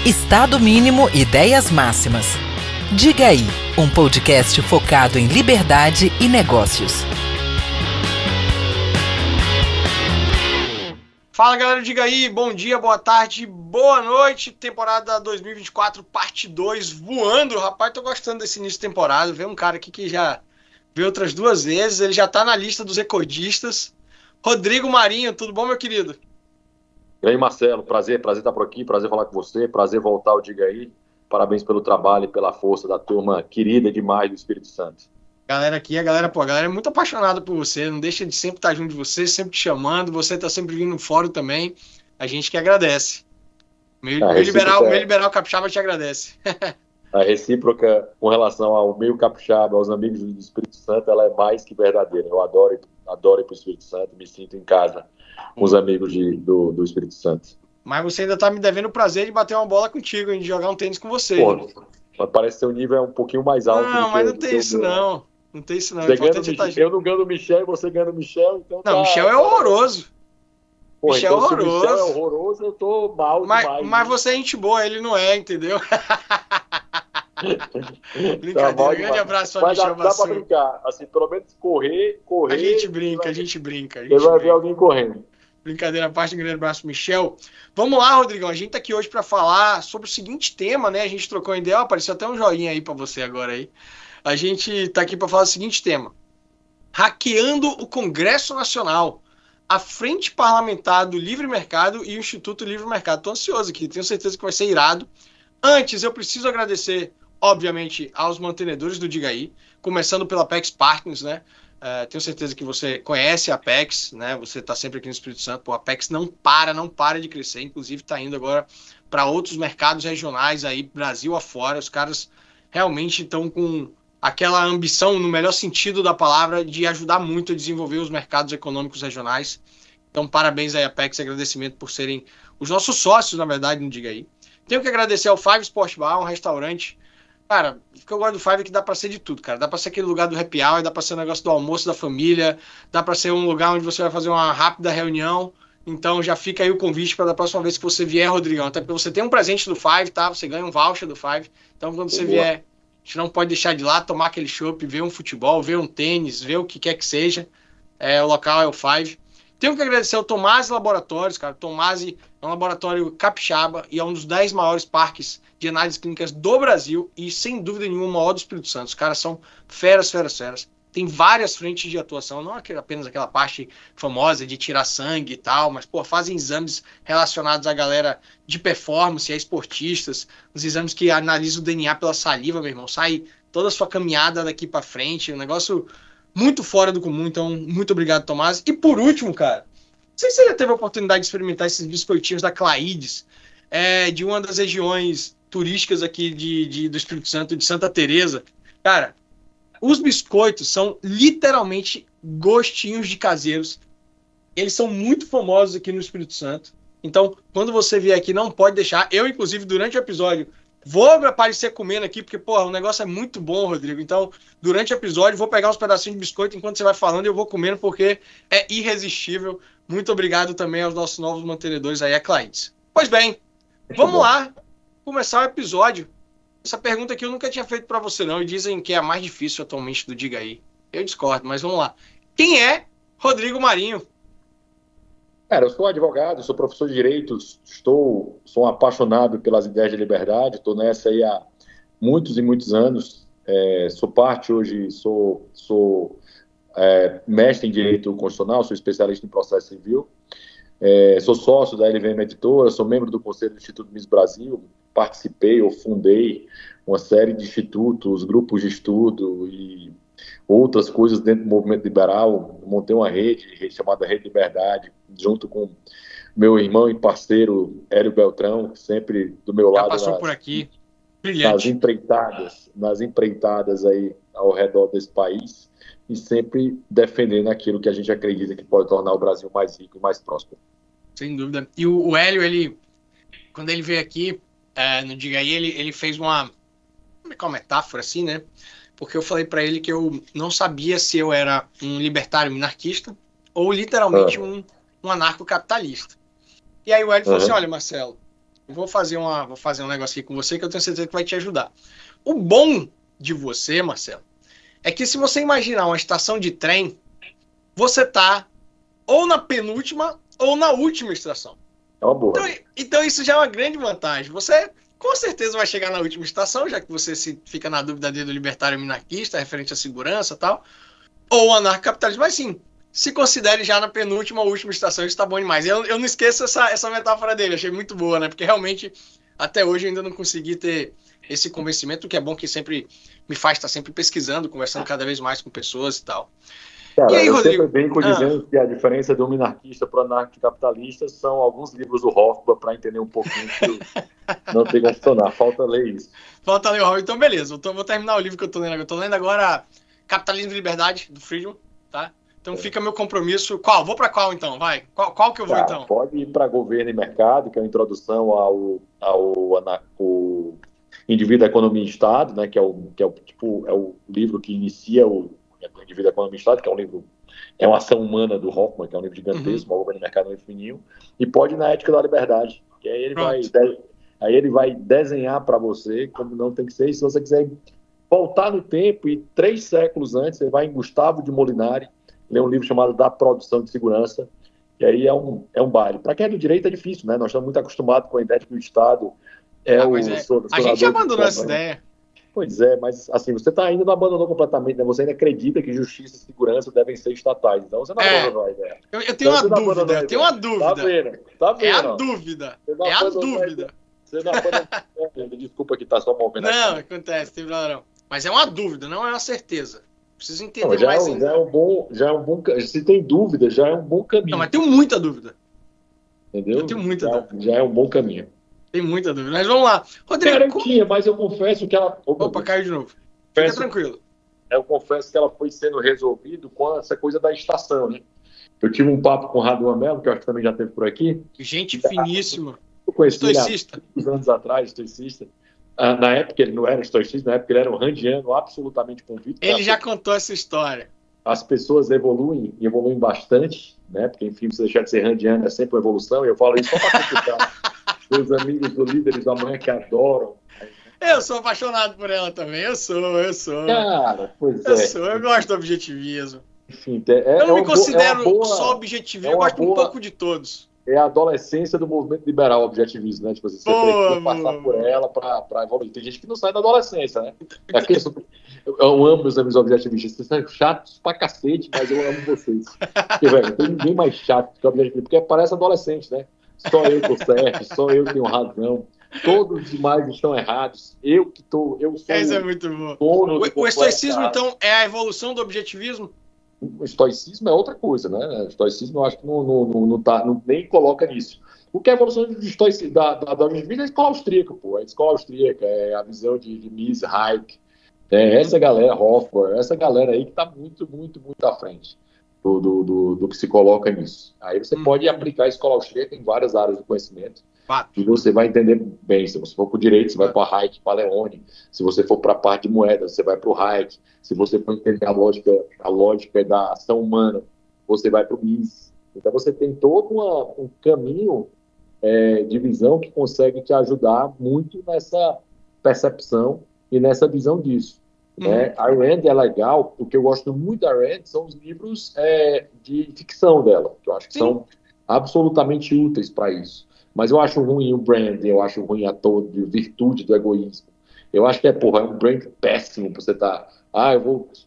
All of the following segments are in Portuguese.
Estado mínimo, ideias máximas. Diga aí, um podcast focado em liberdade e negócios. Fala galera, diga aí, bom dia, boa tarde, boa noite, temporada 2024, parte 2, voando, rapaz, tô gostando desse início de temporada, veio um cara aqui que já veio outras 2 vezes, ele já tá na lista dos recordistas, Rodrigo Marinho, tudo bom, meu querido? E aí, Marcelo, prazer estar por aqui, prazer falar com você, prazer voltar ao Diga Aí, parabéns pelo trabalho e pela força da turma querida demais do Espírito Santo. Galera aqui, a galera é muito apaixonada por você, não deixa de sempre estar junto de você, sempre te chamando, você tá sempre vindo no fórum também, a gente que agradece. Meu liberal capixaba te agradece. A recíproca com relação ao meio capixaba, aos amigos do Espírito Santo, ela é mais que verdadeira. Eu adoro ir para o Espírito Santo, me sinto em casa com os amigos do Espírito Santo. Mas você ainda tá me devendo o prazer de bater uma bola contigo, de jogar um tênis com você. Pô, parece que seu nível é um pouquinho mais alto. Não, mas não tem isso não. Não tem isso não. Eu não ganho o Michel e você ganha o Michel, então. Não, Michel é horroroso. Pô, Michel então, é horroroso. Se o Michel é horroroso, eu tô mal demais. Mas você é gente boa, ele não é, entendeu? Brincadeira, tá grande abraço pra Michel. Dá pra brincar, assim, pelo menos correr. A gente brinca. Você vai ver alguém correndo. Brincadeira à parte, um grande abraço pro Michel. Vamos lá, Rodrigão, a gente tá aqui hoje para falar sobre o seguinte tema, né? A gente trocou uma ideia, apareceu até um joinha aí para você agora aí. A gente tá aqui para falar o seguinte tema: hackeando o Congresso Nacional, a Frente Parlamentar do Livre Mercado e o Instituto Livre Mercado. Tô ansioso aqui, tenho certeza que vai ser irado. Antes, eu preciso agradecer, obviamente, aos mantenedores do Diga Aí, começando pela Apex Partners, né? Tenho certeza que você conhece a Apex, né? Você está sempre aqui no Espírito Santo. Pô, a Apex não para de crescer. Inclusive, está indo agora para outros mercados regionais aí, Brasil afora. Os caras realmente estão com aquela ambição, no melhor sentido da palavra, de ajudar muito a desenvolver os mercados econômicos regionais. Então, parabéns aí, Apex, e agradecimento por serem os nossos sócios, na verdade, no Diga Aí. Tenho que agradecer ao Five Sport Bar, um restaurante. Cara, o que eu gosto do Five é que dá pra ser de tudo, cara. Dá pra ser aquele lugar do happy hour, dá pra ser o negócio do almoço da família, dá pra ser um lugar onde você vai fazer uma rápida reunião. Então já fica aí o convite para da próxima vez que você vier, Rodrigão. Até porque você tem um presente do Five, tá? Você ganha um voucher do Five. Então quando você vier, a gente não pode deixar de ir lá, tomar aquele chopp, ver um futebol, ver um tênis, ver o que quer que seja. O local é o Five. Tenho que agradecer ao Tomasi Laboratórios, cara. Tomasi é um laboratório capixaba e é um dos 10 maiores parques de análises clínicas do Brasil e, sem dúvida nenhuma, o maior do Espírito Santo. Os caras são feras. Tem várias frentes de atuação, não apenas aquela parte famosa de tirar sangue e tal, mas, pô, fazem exames relacionados à galera de performance, a esportistas, os exames que analisam o DNA pela saliva, meu irmão. Sai toda a sua caminhada daqui pra frente, um negócio muito fora do comum. Então, muito obrigado, Tomás. E por último, cara, não sei se você já teve a oportunidade de experimentar esses biscoitinhos da Claides, de uma das regiões turísticas aqui do Espírito Santo, de Santa Teresa. Cara, os biscoitos são literalmente gostinhos de caseiros. Eles são muito famosos aqui no Espírito Santo. Então, quando você vier aqui, não pode deixar. Eu, inclusive, durante o episódio, vou aparecer comendo aqui, porque, porra, o negócio é muito bom, Rodrigo. Então, durante o episódio, vou pegar uns pedacinhos de biscoito enquanto você vai falando e eu vou comendo, porque é irresistível. Muito obrigado também aos nossos novos mantenedores aí, a Claides. Pois bem, vamos lá começar o episódio. Essa pergunta aqui eu nunca tinha feito para você, não. E dizem que é a mais difícil atualmente do Diga Aí. Eu discordo, mas vamos lá. Quem é Rodrigo Marinho? Cara, eu sou advogado, sou professor de Direito, sou um apaixonado pelas ideias de liberdade, estou nessa aí há muitos e muitos anos. Sou parte hoje, sou mestre em Direito Constitucional, sou especialista em processo civil, sou sócio da LVM Editora, sou membro do Conselho do Instituto Miss Brasil, participei ou fundei uma série de institutos, grupos de estudo e outras coisas dentro do movimento liberal. Montei uma rede chamada Rede Liberdade, junto com meu irmão e parceiro Hélio Beltrão, sempre do meu lado. Já passou por aqui, brilhante. Nas empreitadas aí ao redor desse país, e sempre defendendo aquilo que a gente acredita que pode tornar o Brasil mais rico e mais próspero. Sem dúvida. E o Hélio, quando ele veio aqui, no Diga Aí, ele fez uma metáfora assim, né? Porque eu falei para ele que eu não sabia se eu era um libertário minarquista ou literalmente um anarcocapitalista. E aí o Hélio falou assim: olha, Marcelo, vou fazer um negócio aqui com você que eu tenho certeza que vai te ajudar. O bom de você, Marcelo, é que se você imaginar uma estação de trem, você tá ou na penúltima ou na última estação. É uma boa. Então isso já é uma grande vantagem. Você com certeza vai chegar na última estação, já que você fica na dúvida do libertário minarquista, referente à segurança e tal, ou anarcocapitalismo, mas sim, se considere já na penúltima ou última estação, isso tá bom demais. Eu não esqueço essa metáfora dele, achei muito boa, né? Porque realmente, até hoje, eu ainda não consegui ter esse convencimento, que é bom que sempre me faz estar sempre pesquisando, conversando cada vez mais com pessoas e tal. Cara, E aí, eu Rodrigo? sempre brinco dizendo que a diferença do minarquista para o anarcocapitalista são alguns livros do Hofbauer para entender um pouquinho que não tem como funcionar. Falta ler isso. Falta ler o Hofbauer. Então, beleza. Vou terminar o livro que eu tô lendo agora. Eu tô lendo agora Capitalismo e Liberdade, do Friedman, tá? Então fica meu compromisso. Qual? Vou para qual, então? Vai. Qual que eu vou, então? Pode ir para Governo e Mercado, que é a introdução ao Indivíduo, Economia e Estado, né? Que é o livro que inicia o Indivíduo, Economia e Estado, que é um livro, é uma ação humana do Hoffman, que é um livro gigantesco, o Governo e Mercado no fininho, e pode ir na Ética da Liberdade, que aí ele vai desenhar para você como não tem que ser. E se você quiser voltar no tempo e 3 séculos antes, você vai em Gustavo de Molinari, ler um livro chamado Da Produção de Segurança, e aí é um baile. Para quem é do direito é difícil, né? Nós estamos muito acostumados com a ideia de que o Estado a gente abandonou essa ideia. Pois é, mas assim, você ainda não abandonou completamente, né? Você ainda acredita que justiça e segurança devem ser estatais. Então você não abandonou a ideia. Eu tenho uma dúvida. Tá vendo? É a dúvida. Você não abandonou. Desculpa que tá só movendo. Não, acontece, tem problema não. Mas é uma dúvida, não é uma certeza. Preciso entender mais ainda. Já é um bom. Se tem dúvida, já é um bom caminho. Não, mas tenho muita dúvida. Entendeu? Eu tenho muita dúvida. Já é um bom caminho. Tem muita dúvida. Mas vamos lá. Rodrigo, mas eu confesso que ela... Opa, caiu de novo. Fica tranquilo. Eu confesso que ela foi sendo resolvida com essa coisa da estação, né? Eu tive um papo com o Raduan Melo, que eu acho que também já teve por aqui. Gente finíssima. Eu conheci estoicista. Ele há uns anos atrás, estoicista. Na época ele não era estoicista, na época ele era um randiano absolutamente convicto. Ele já contou essa história. As pessoas evoluem bastante, né? Porque, enfim, você deixar de ser randiano é sempre uma evolução, e eu falo isso só para criticar meus amigos do Líderes da Manhã que adoram. Eu sou apaixonado por ela também, eu sou. Cara, pois eu gosto do objetivismo. Enfim, eu não me considero só objetivismo, eu gosto um pouco de todos. É a adolescência do movimento liberal, o objetivismo, né? Tipo assim, você precisa passar por ela para evoluir. Tem gente que não sai da adolescência, né? Eu amo meus amigos objetivistas. Vocês são chatos pra cacete, mas eu amo vocês. Porque, velho, não tem ninguém mais chato que o objetivismo, porque parece adolescente, né? Só eu tô certo, só eu tenho razão. Todos os demais estão errados. Eu sou. Isso é muito bom. O estoicismo, então, é a evolução do objetivismo? O estoicismo é outra coisa, né? O estoicismo eu acho que não nem coloca nisso. O que é a evolução do estoicismo, da objetivismo é a escola austríaca, pô. A escola austríaca é a visão de Mises, Hayek. Essa galera, Hofbauer, essa galera aí que está muito, muito, muito à frente do que se coloca nisso. Aí você pode aplicar a escola austríaca em várias áreas do conhecimento. E você vai entender bem. Se você for para o direito, você vai para Hayek, para Leone. Se você for para a parte de moedas, você vai para o Hayek. Se você for entender a lógica da ação humana, você vai para o Mises. Então você tem todo um caminho de visão que consegue te ajudar muito nessa percepção e nessa visão disso. Né? A Rand é legal, o que eu gosto muito da Rand são os livros de ficção dela, que eu acho que são absolutamente úteis para isso. Mas eu acho ruim o brand, eu acho ruim a toda virtude do egoísmo. Eu acho que é um brand péssimo para você estar...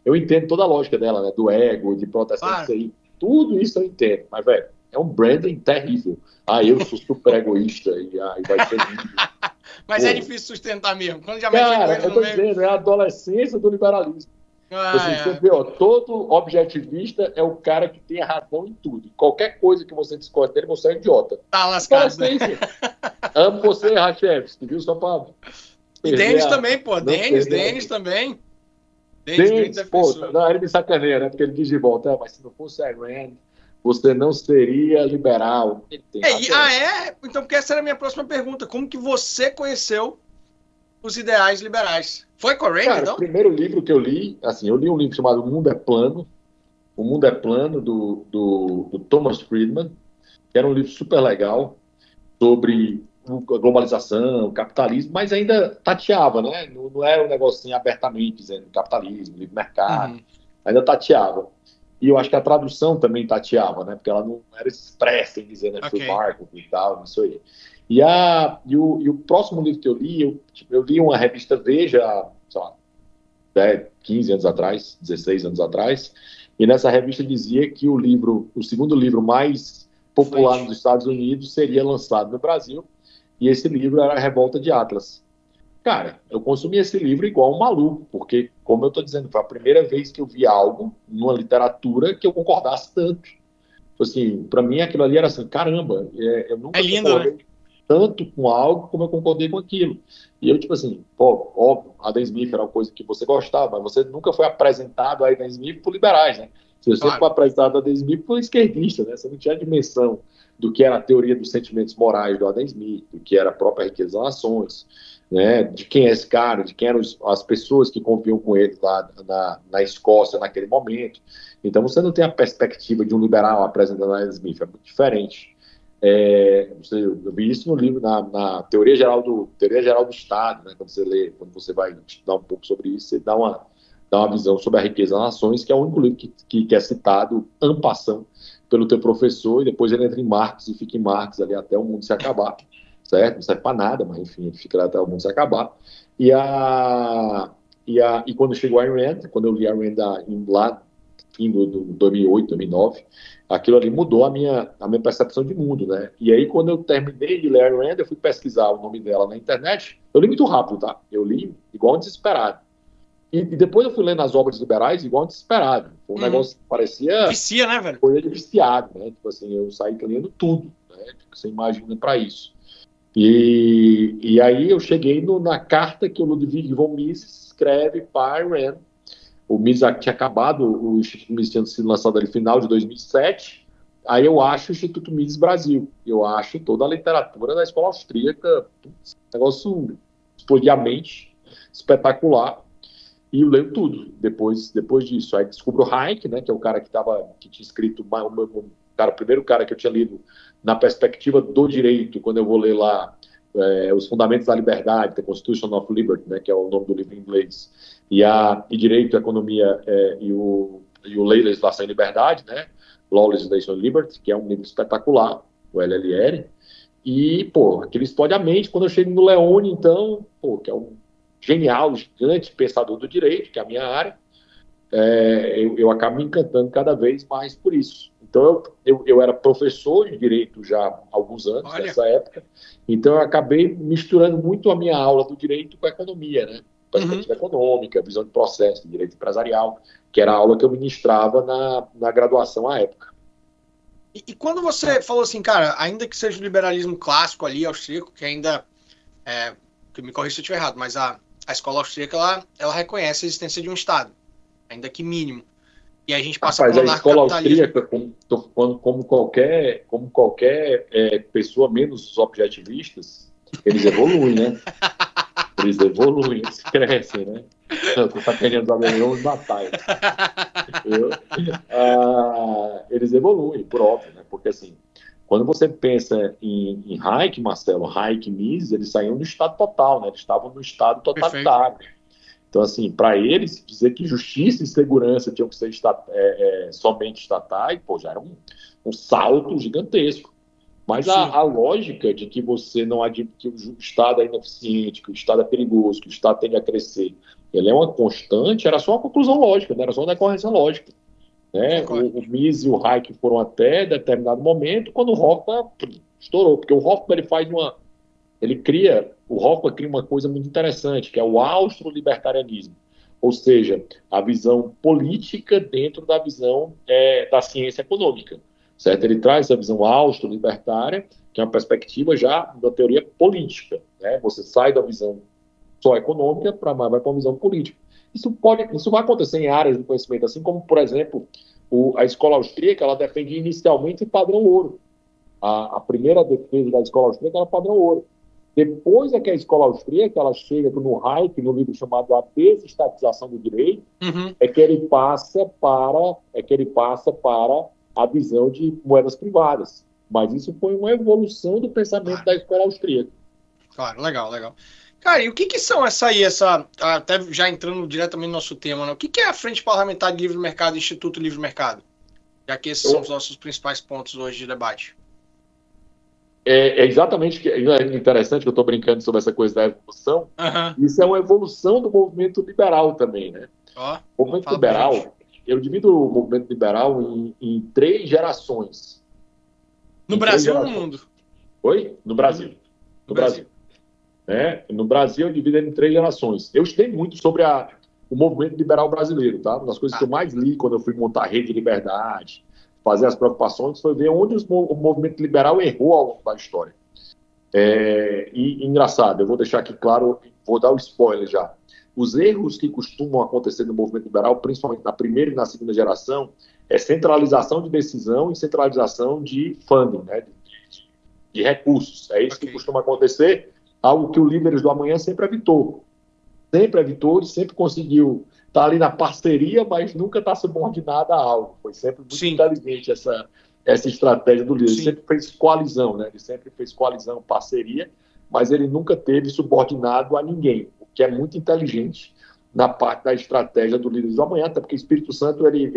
Eu entendo toda a lógica dela, né? Do ego, de proteção disso aí. Tudo isso eu entendo, mas, velho, é um branding terrível. Eu sou super egoísta e vai ser lindo. Mas é difícil sustentar mesmo. Quando já eu tô dizendo, é a adolescência do liberalismo. Você vê, todo objetivista é o cara que tem razão em tudo. Qualquer coisa que você discorde dele, você é idiota. Tá lascado, né? Amo você, Rachevski, viu, São Paulo? E Denis também, pô. Denis também. Denis, pô, não, ele me sacaneia, né? Porque ele diz de volta, mas se não fosse a Rand, você não seria liberal. Então, porque essa era a minha próxima pergunta. Como que você conheceu os ideais liberais? Foi com a Rand, então? O primeiro livro que eu li, eu li um livro chamado O Mundo é Plano. O Mundo é Plano, do Thomas Friedman, que era um livro super legal sobre a globalização, o capitalismo, mas ainda tateava, né? Não era um negocinho abertamente dizendo capitalismo, livre mercado, ainda tateava. E eu acho que a tradução também tateava, né? Porque ela não era expressa em dizer, né? Free market e tal, isso aí. E o próximo livro que eu li, eu li uma revista Veja, sei lá, 10, 15 anos atrás, 16 anos atrás, e nessa revista dizia que o segundo livro mais popular nos Estados Unidos seria lançado no Brasil, e esse livro era A Revolta de Atlas. Cara, eu consumi esse livro igual um maluco, porque, como eu estou dizendo, foi a primeira vez que eu vi algo numa literatura que eu concordasse tanto. Assim, para mim aquilo ali era assim, caramba, eu nunca concordei tanto com algo como eu concordei com aquilo. E eu, tipo assim, pô, óbvio, Adam Smith era uma coisa que você gostava, mas você nunca foi apresentado a Adam Smith por liberais, né? Você sempre foi apresentado a Adam Smith por esquerdista, né? Você não tinha a dimensão do que era a teoria dos sentimentos morais do Adam Smith, do que era a própria riqueza das nações, né? De quem é esse cara, de quem eram as pessoas que conviviam com ele lá na Escócia naquele momento. Então você não tem a perspectiva de um liberal apresentando a Adam Smith, é muito diferente. Eu vi isso no livro, na Teoria Geral do Estado, né? Quando você lê, quando você vai estudar um pouco sobre isso, você dá uma visão sobre a riqueza das nações, que é o único livro que é citado en passant pelo teu professor, e depois ele entra em Marx e fica em Marx ali até o mundo se acabar, certo? Não serve para nada, mas enfim, ele fica lá até o mundo se acabar. E quando chegou a Ayn Rand, quando eu li a Ayn Rand lá fim do 2008, 2009, aquilo ali mudou a minha percepção de mundo, né? E aí, quando eu terminei de ler a Ayn Rand, eu fui pesquisar o nome dela na internet. Eu li muito rápido, tá? Eu li igual um desesperado. E depois eu fui lendo as obras liberais igual um desesperado. Foi um negócio que parecia... Vicia, né, velho? Coisa de viciado, né? Tipo assim, eu saí lendo tudo, né? Você imagina para isso. E aí eu cheguei na carta que o Ludwig von Mises escreve para Ayn Rand. O Mises tinha acabado, o Instituto Mises tinha sido lançado ali no final de 2007. Aí eu acho o Instituto Mises Brasil. Eu acho toda a literatura da escola austríaca, negócio explodir a mente, espetacular. E eu leio tudo depois disso. Aí descubro o Hayek, né, que é o cara que tinha escrito, o primeiro cara que eu tinha lido na perspectiva do direito, quando eu vou ler lá Os Fundamentos da Liberdade, The Constitution of Liberty, né, que é o nome do livro em inglês, e Direito, Economia e Lei, Legislação e Liberdade, né, Law, Legislation and Liberty, que é um livro espetacular, o LLR. E, pô, aquilo explode a mente. Quando eu chego no Leone, então, pô, que é um genial, gigante pensador do direito, que é a minha área, eu acabo me encantando cada vez mais por isso. Então, eu era professor de direito já há alguns anos, nessa época, então eu acabei misturando muito a minha aula do direito com a economia, né? Perspectiva econômica, visão de processo, de direito empresarial, que era a aula que eu ministrava na graduação à época. E quando você falou assim, cara, ainda que seja o liberalismo clássico ali, austríaco, que ainda, que me corrija se eu estiver errado, mas a escola austríaca, ela reconhece a existência de um Estado, ainda que mínimo. E aí a gente passa por a escola austríaca, como qualquer pessoa, menos os objetivistas, eles evoluem, né? Eles evoluem, eles crescem, né? Você está querendo saber de batalha. Eles evoluem, por óbvio, né? Porque assim, quando você pensa em Hayek, Marcelo, Hayek e Mises, eles saíam do Estado total, né? Eles estavam no Estado totalitário. Perfeito. Então, assim, para eles, dizer que justiça e segurança tinham que ser somente estatais, pô, já era um salto gigantesco. Mas a lógica de que você não admite que o Estado é ineficiente, que o Estado é perigoso, que o Estado tende a crescer, ele é uma constante, era só uma conclusão lógica, né? Era só uma decorrência lógica. Né? O Mises e o Hayek foram até determinado momento, quando o Hoffman estourou, porque o Hoffman o Hoffman cria uma coisa muito interessante, que é o austro-libertarianismo, ou seja, a visão política dentro da visão da ciência econômica. Certo? Ele traz essa visão austro-libertária, que é uma perspectiva já da teoria política. Né? Você sai da visão só econômica vai para uma visão política. Isso vai acontecer em áreas do conhecimento, assim como, por exemplo, a escola austríaca, ela defende inicialmente o padrão ouro. A primeira defesa da escola austríaca era o padrão ouro. Depois é que a escola austríaca ela chega no Hayek, no livro chamado A Desestatização do Direito, é que ele passa para a visão de moedas privadas. Mas isso foi uma evolução do pensamento da escola austríaca. claro, legal, legal. Cara, e o que são até já entrando diretamente no nosso tema, né? O que é a Frente Parlamentar de Livre Mercado e Instituto Livre Mercado? Já que esses são os nossos principais pontos hoje de debate. É exatamente interessante que eu estou brincando sobre essa coisa da evolução. Isso é uma evolução do movimento liberal também, né? O movimento liberal, eu divido o movimento liberal em 3 gerações. No Brasil ou no mundo? Oi? No Brasil. No Brasil. No Brasil, eu divido ele em 3 gerações. Eu estudei muito sobre o movimento liberal brasileiro, tá? Uma das coisas que eu mais li quando eu fui montar a Rede de Liberdade, fazer as preocupações, foi ver onde o movimento liberal errou ao longo da história. E engraçado, eu vou deixar aqui claro, vou dar o spoiler já. Os erros que costumam acontecer no movimento liberal, principalmente na primeira e na segunda geração, é centralização de decisão e centralização de funding, né? De recursos. É isso que costuma acontecer, algo que o Líderes do Amanhã sempre evitou. Sempre evitou e sempre conseguiu estar ali na parceria, mas nunca está subordinada a algo. Foi sempre muito inteligente essa estratégia do líder. Ele sempre fez coalizão, né? Ele sempre fez coalizão, parceria, mas ele nunca teve subordinado a ninguém, o que é muito inteligente na parte da estratégia do Líderes do Amanhã, até porque o Espírito Santo ele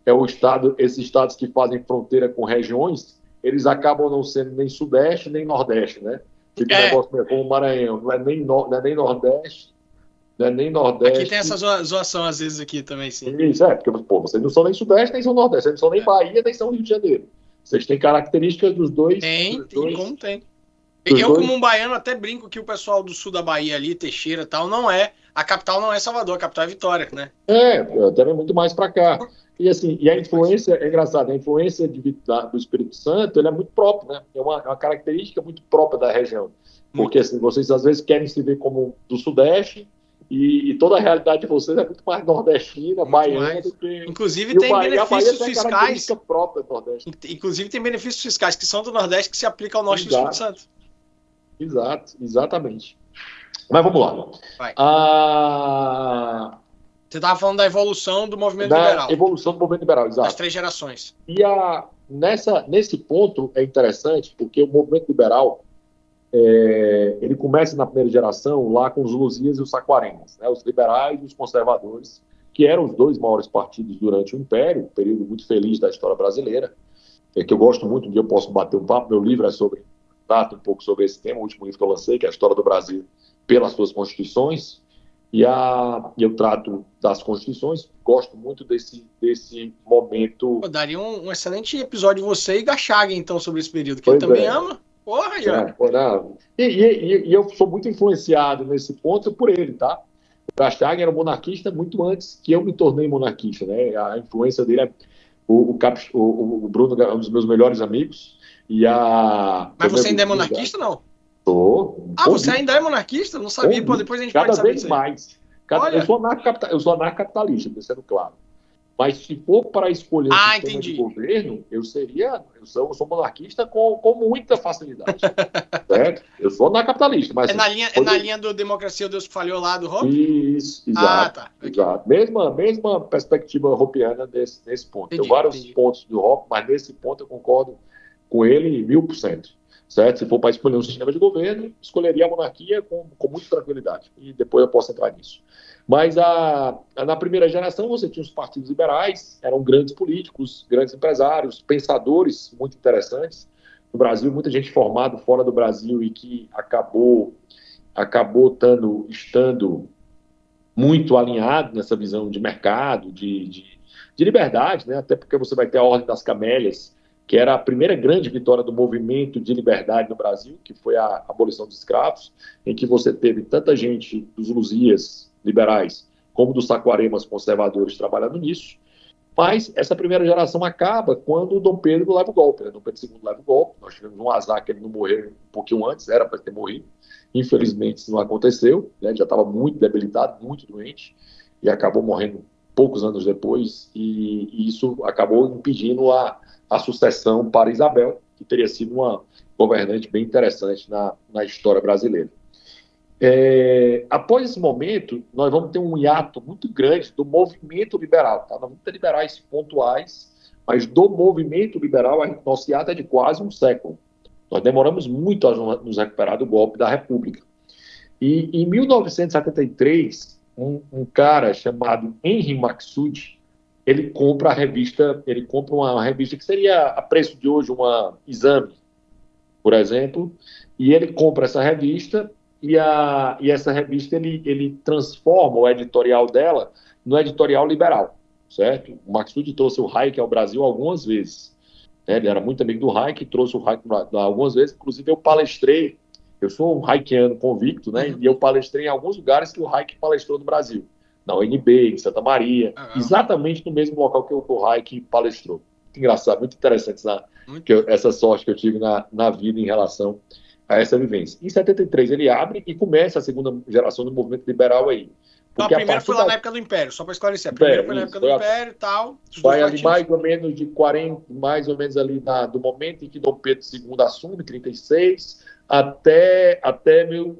é o estado, esses estados que fazem fronteira com regiões, eles acabam não sendo nem Sudeste nem Nordeste, né? Fica um negócio como o Maranhão, não é nem Nordeste, não é nem Nordeste. Aqui tem essa zoação às vezes aqui também, sim. Isso, porque, vocês não são nem Sudeste, nem são Nordeste, vocês não são nem Bahia, nem são Rio de Janeiro. Vocês têm características dos dois. Como tem. Eu, como um baiano, até brinco que o pessoal do sul da Bahia ali, Teixeira e tal, a capital não é Salvador, a capital é Vitória, né? Até muito mais para cá. E assim, e a influência, é engraçado, a influência do Espírito Santo, ele é muito próprio, né? É uma característica muito própria da região. Porque assim, vocês às vezes querem se ver como do Sudeste, e toda a realidade de vocês é muito mais nordestina, baiana do que... Inclusive tem benefícios fiscais. Própria do Nordeste. Inclusive tem benefícios fiscais que são do Nordeste que se aplicam ao Norte do Espírito Santo. Exatamente. Mas vamos lá. Você estava falando da evolução do movimento liberal. Evolução do movimento liberal, exato. Das 3 gerações. E nesse ponto é interessante, porque o movimento liberal ele começa na primeira geração lá com os Luzias e os Saquaremas, né? Os liberais e os conservadores, que eram os 2 maiores partidos durante o Império, um período muito feliz da história brasileira, que eu gosto muito, um dia eu posso bater um papo, meu livro trata um pouco sobre esse tema, o último livro que eu lancei, que é a história do Brasil pelas suas constituições, e eu trato das constituições, gosto muito desse momento. Daria um excelente episódio de você e Gachag, então, sobre esse período, que ele também ama. Porra, já. E eu sou muito influenciado nesse ponto por ele, tá? O Gachag era monarquista muito antes que eu me tornei monarquista, né? A influência dele é o Bruno é um dos meus melhores amigos. Mas você ainda é monarquista, não? Tô. Você ainda é monarquista? Não sabia. Pô, depois a gente pode saber disso. Cada vez mais. Eu sou anarcapitalista, deixando claro. Mas se for para escolher o sistema de governo, eu sou monarquista com muita facilidade. Certo? Eu sou anarcapitalista. Mas, na linha do Democracia ou Deus que Falhou lá do Hoppe? Isso, exato. Exato. Mesma perspectiva hoppiana nesse ponto. Tem vários pontos do Hoppe, mas nesse ponto eu concordo com ele 1000%. Certo? Se for para escolher um sistema de governo, escolheria a monarquia com muita tranquilidade. E depois eu posso entrar nisso. Mas na primeira geração você tinha os partidos liberais, eram grandes políticos, grandes empresários, pensadores muito interessantes. No Brasil, muita gente formada fora do Brasil e que acabou estando muito alinhado nessa visão de mercado, de liberdade, né? Até porque você vai ter a Ordem das Camélias, que era a primeira grande vitória do movimento de liberdade no Brasil, que foi a abolição dos escravos, em que você teve tanta gente dos Luzias liberais, como dos Saquaremas conservadores trabalhando nisso. Mas essa primeira geração acaba quando o Dom Pedro leva o golpe. Né? Dom Pedro II leva o golpe. Nós tivemos um azar que ele não morreu um pouquinho antes, era para ter morrido. Infelizmente, isso não aconteceu. Né? Ele já estava muito debilitado, muito doente, e acabou morrendo poucos anos depois, e isso acabou impedindo a sucessão para Isabel, que teria sido uma governante bem interessante na história brasileira. Após esse momento, nós vamos ter um hiato muito grande do movimento liberal. Tá? Nós vamos ter liberais pontuais, mas do movimento liberal, nosso hiato é de quase um século. Nós demoramos muito a nos recuperar do golpe da República. E em 1973, um cara chamado Henry Maxud, ele compra uma revista que seria a preço de hoje uma Exame, por exemplo, e ele compra essa revista e essa revista ele transforma o editorial dela no editorial liberal, certo? O Maxud trouxe o Hayek ao Brasil algumas vezes, né? Ele era muito amigo do Hayek, trouxe o Hayek algumas vezes, inclusive eu palestrei. Eu sou um Haykiano convicto, né? E eu palestrei em alguns lugares que o Hayek palestrou no Brasil. Na UNB, em Santa Maria, exatamente no mesmo local que o Hayek palestrou. Muito engraçado, muito interessante essa sorte que eu tive na vida em relação a essa vivência. Em 73 ele abre e começa a segunda geração do movimento liberal aí. Porque a primeira foi lá na época do Império, só para esclarecer. A primeira foi na época do Império e tal. Vai ali mais ou menos de 40, mais ou menos ali do momento em que Dom Pedro II assume, 36, até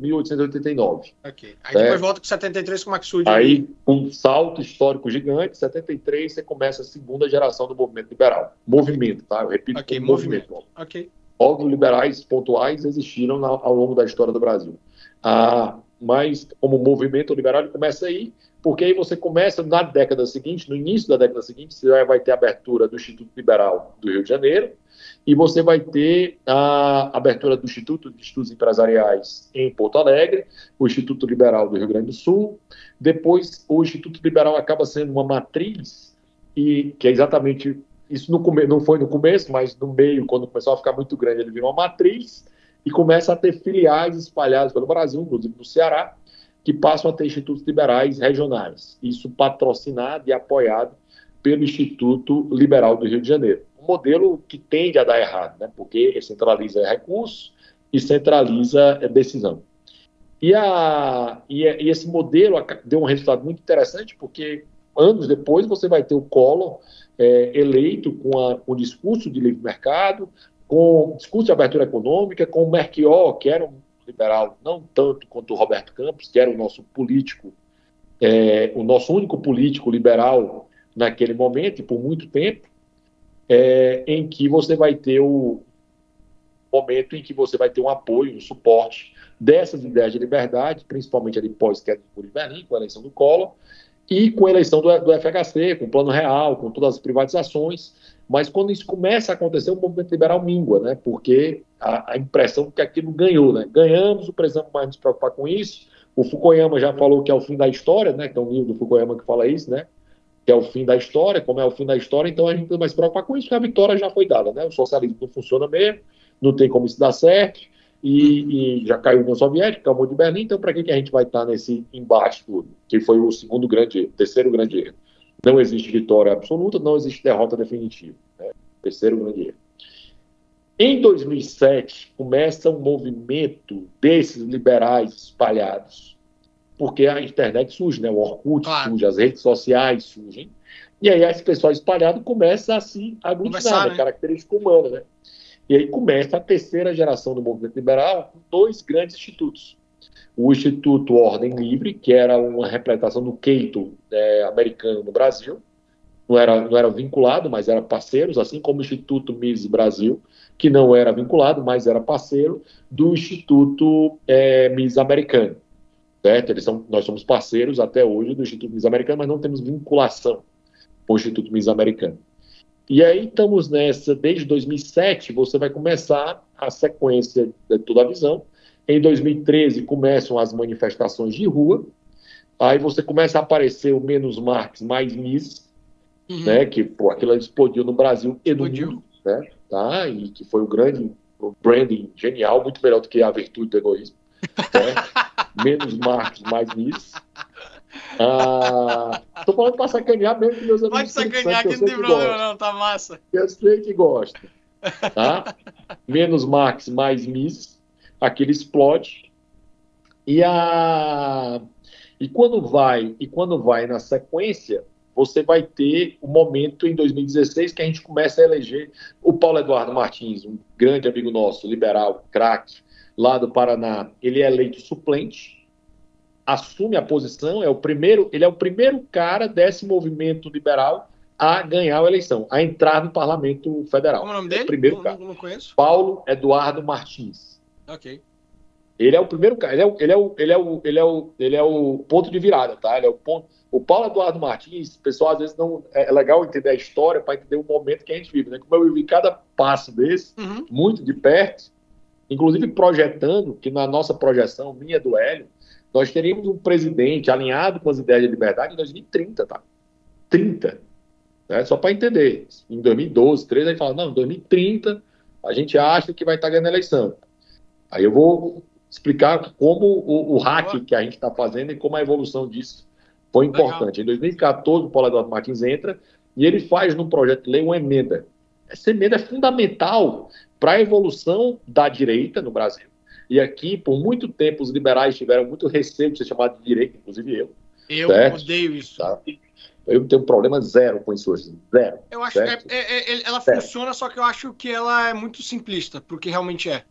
1889. Ok. Aí depois volta com 73 com o Maxud. Aí, um salto histórico gigante, 73 você começa a segunda geração do movimento liberal. Movimento, tá? Eu repito, movimento. Ok. Órgãos liberais pontuais existiram ao longo da história do Brasil. Mas, como movimento liberal, ele começa aí, porque aí você começa na década seguinte, no início da década seguinte, você vai ter a abertura do Instituto Liberal do Rio de Janeiro, e você vai ter a abertura do Instituto de Estudos Empresariais em Porto Alegre, o Instituto Liberal do Rio Grande do Sul. Depois, o Instituto Liberal acaba sendo uma matriz, que é exatamente isso. Não foi no começo, mas no meio, quando começou a ficar muito grande, ele virou uma matriz e começa a ter filiais espalhadas pelo Brasil, inclusive no Ceará, que passam a ter institutos liberais regionais. Isso patrocinado e apoiado pelo Instituto Liberal do Rio de Janeiro. Um modelo que tende a dar errado, né? Porque centraliza recursos e centraliza decisão. E esse modelo deu um resultado muito interessante, porque anos depois você vai ter o Collor eleito com o discurso de livre mercado, com o discurso de abertura econômica, com o Melchior, que era um liberal não tanto quanto o Roberto Campos, que era o nosso político, o nosso único político liberal naquele momento e por muito tempo, em que você vai ter o momento em que você vai ter um apoio, um suporte dessas ideias de liberdade, principalmente ali pós-queda do Muro de Berlim, com a eleição do Collor, e com a eleição do FHC, com o Plano Real, com todas as privatizações. Mas quando isso começa a acontecer, o movimento liberal mingua, né? Porque a impressão que aquilo ganhou, né? Ganhamos, não precisamos mais nos preocupar com isso. O Fukuyama já falou que é o fim da história, né? Que é um livro do Fukuyama que fala isso, né? Que é o fim da história. Como é o fim da história, então a gente não tem mais se preocupar com isso, porque a vitória já foi dada, né? O socialismo não funciona mesmo, não tem como isso dar certo, e já caiu a União Soviética, caiu o Muro de Berlim, então para que a gente vai estar nesse embate tudo? Que foi o terceiro grande erro. Não existe vitória absoluta, não existe derrota definitiva. Né? Terceiro grande erro. Em 2007, começa um movimento desses liberais espalhados, porque a internet surge, né? O Orkut surge, as redes sociais surgem, e aí esse pessoal espalhado começa a se aglutinar, né? Característica humana, né? E aí começa a terceira geração do movimento liberal com dois grandes institutos. O Instituto Ordem Livre, que era uma representação do Cato americano no Brasil, não era vinculado, mas era parceiros, assim como o Instituto Mises Brasil, que não era vinculado, mas era parceiro do Instituto Mises americano. Certo? Nós somos parceiros até hoje do Instituto Mises americano, mas não temos vinculação com o Instituto Mises americano. E aí estamos nessa, desde 2007, você vai começar a sequência de toda a visão. Em 2013 começam as manifestações de rua, aí você começa a aparecer o Menos Marx, Mais Mises, né, que aquilo explodiu no Brasil e no mundo, né, tá, e que foi o branding genial, muito melhor do que a virtude do egoísmo. Né? Menos Marx, Mais Mises. Tô falando pra sacanear mesmo que meus amigos. Pode sacanear que não tem problema não, tá massa. Eu sei que gosta. Tá? Menos Marx, Mais Mises. Aquilo explode. E quando vai na sequência, você vai ter o momento em 2016 que a gente começa a eleger o Paulo Eduardo Martins, um grande amigo nosso, liberal, craque, lá do Paraná. Ele é eleito suplente, assume a posição, ele é o primeiro cara desse movimento liberal a ganhar a eleição, a entrar no Parlamento Federal. Como é o nome dele? Primeiro cara. Não conheço. Paulo Eduardo Martins. Ok. Ele é o primeiro cara, ele é o ponto de virada, tá? Ele é o ponto. O Paulo Eduardo Martins, o pessoal às vezes não. É legal entender a história para entender o momento que a gente vive, né? Como eu vivi cada passo desse, muito de perto, inclusive projetando, que na nossa projeção, minha do Hélio, nós teríamos um presidente alinhado com as ideias de liberdade em 2030, tá? 30. Né? Só para entender. Em 2012, 2013, a gente fala, não, em 2030 a gente acha que vai estar ganhando a eleição. Aí eu vou explicar como o hack que a gente está fazendo e como a evolução disso foi importante. Legal. Em 2014, o Paulo Eduardo Martins entra e ele faz no projeto de lei uma emenda. Essa emenda é fundamental para a evolução da direita no Brasil. E aqui, por muito tempo, os liberais tiveram muito receio de ser chamado de direita, inclusive eu. Eu certo? Odeio isso. Tá? Eu tenho um problema zero com isso hoje. Zero. Eu acho que ela funciona, só que eu acho que ela é muito simplista, porque realmente é.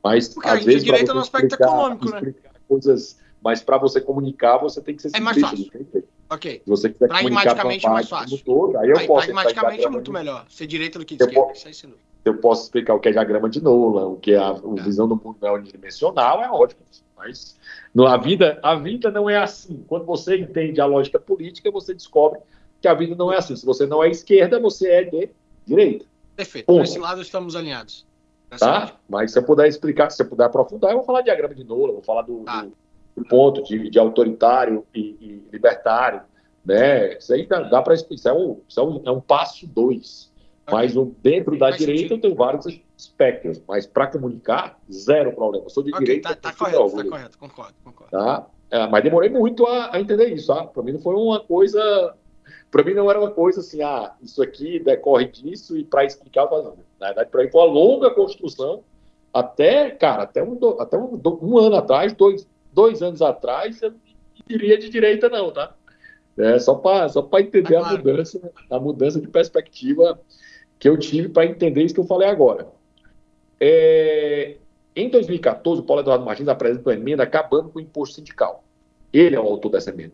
Mas, porque às vezes, a direita no aspecto econômico, né? Coisas, mas para você comunicar, você tem que ser simplista. É mais fácil. Ok. Se você quiser pragmaticamente é mais fácil. Todo, aí eu posso pragmaticamente é muito melhor. Ser direita do que esquerda. Eu posso explicar o que é diagrama de Nolan, o que é a visão do mundo unidimensional, é ótimo. Mas a vida não é assim. Quando você entende a lógica política, você descobre que a vida não é assim. Se você não é esquerda, você é de direita. Perfeito. Por esse lado estamos alinhados. Tá? Mas se eu puder explicar, se eu puder aprofundar, eu vou falar de diagrama de Nolan, vou falar do ponto de autoritário e libertário. Né? Isso aí dá para explicar. Isso é um passo 2. Mas dentro da direita eu tenho vários espectros. Mas para comunicar, zero problema. Eu sou de direita. Tá correto, concordo. Tá? Mas demorei muito a entender isso. Tá? Para mim não foi uma coisa. Para mim não era uma coisa assim, isso aqui decorre disso e para explicar eu fazendo. Na verdade, para mim foi uma longa construção até um ano atrás, dois anos atrás, eu não diria de direita não, tá? Só para entender a mudança de perspectiva que eu tive para entender isso que eu falei agora. Em 2014, o Paulo Eduardo Martins apresentou uma emenda acabando com o imposto sindical. Ele é o autor dessa emenda.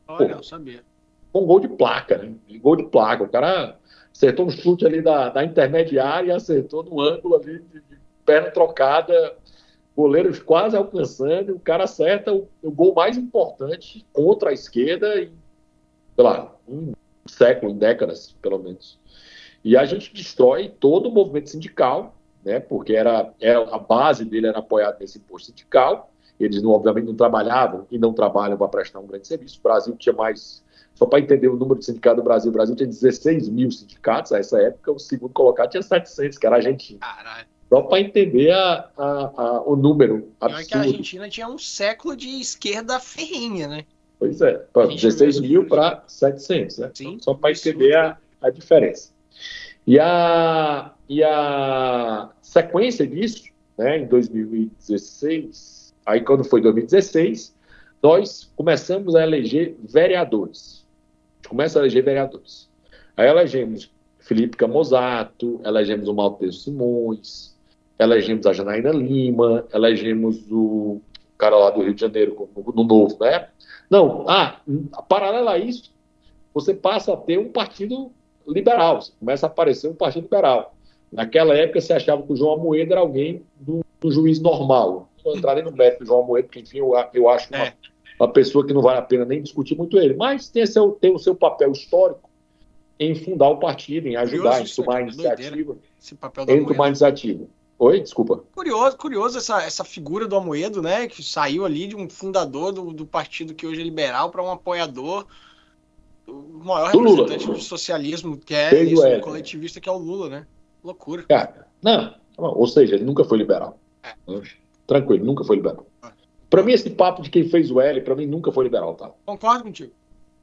Olha, eu sabia. Com gol de placa, né? Gol de placa. O cara acertou um chute ali da intermediária e acertou no ângulo ali de perna trocada, goleiros quase alcançando, o cara acerta o gol mais importante contra a esquerda em, sei lá, um século, em décadas, pelo menos. E a gente destrói todo o movimento sindical, né? Porque a base dele era apoiada nesse imposto sindical. Eles, obviamente, não trabalhavam e não trabalham para prestar um grande serviço. O Brasil tinha mais... Só para entender o número de sindicatos do Brasil, o Brasil tinha 16 mil sindicatos. Nessa época, o segundo colocado tinha 700, que era a Argentina. Caralho. Só para entender o número absurdo. Que a Argentina tinha um século de esquerda ferrinha, né? Pois é, 16 mil para 700, né? Sim, só para entender a diferença. E a sequência disso, né, em 2016, aí quando foi 2016, nós começamos a eleger vereadores. A gente começa a eleger vereadores. Aí elegemos Felipe Camozato, elegemos o Malteso Simões, elegemos a Janaína Lima, elegemos o cara lá do Rio de Janeiro, no Novo, né? Não, paralelo a isso, você passa a ter um partido liberal, você começa a aparecer um partido liberal. Naquela época, você achava que o João Amoedo era alguém do juiz normal. Não vou entrar nem no mérito do João Amoedo, porque, enfim, eu acho uma pessoa que não vale a pena nem discutir muito ele, mas tem o seu papel histórico em fundar o partido, em ajudar, em tomar iniciativa. Esse papel do Amoedo. Tomar iniciativa. Oi, desculpa. Curioso essa figura do Amoedo, né? Que saiu ali de um fundador do partido que hoje é liberal para um apoiador, o maior representante do socialismo, que é isso, o coletivista, que é o Lula, né? Loucura. Cara, ou seja, ele nunca foi liberal. Tranquilo, nunca foi liberal. Para mim, esse papo de quem fez o L, para mim, nunca foi liberal, tá? Concordo contigo.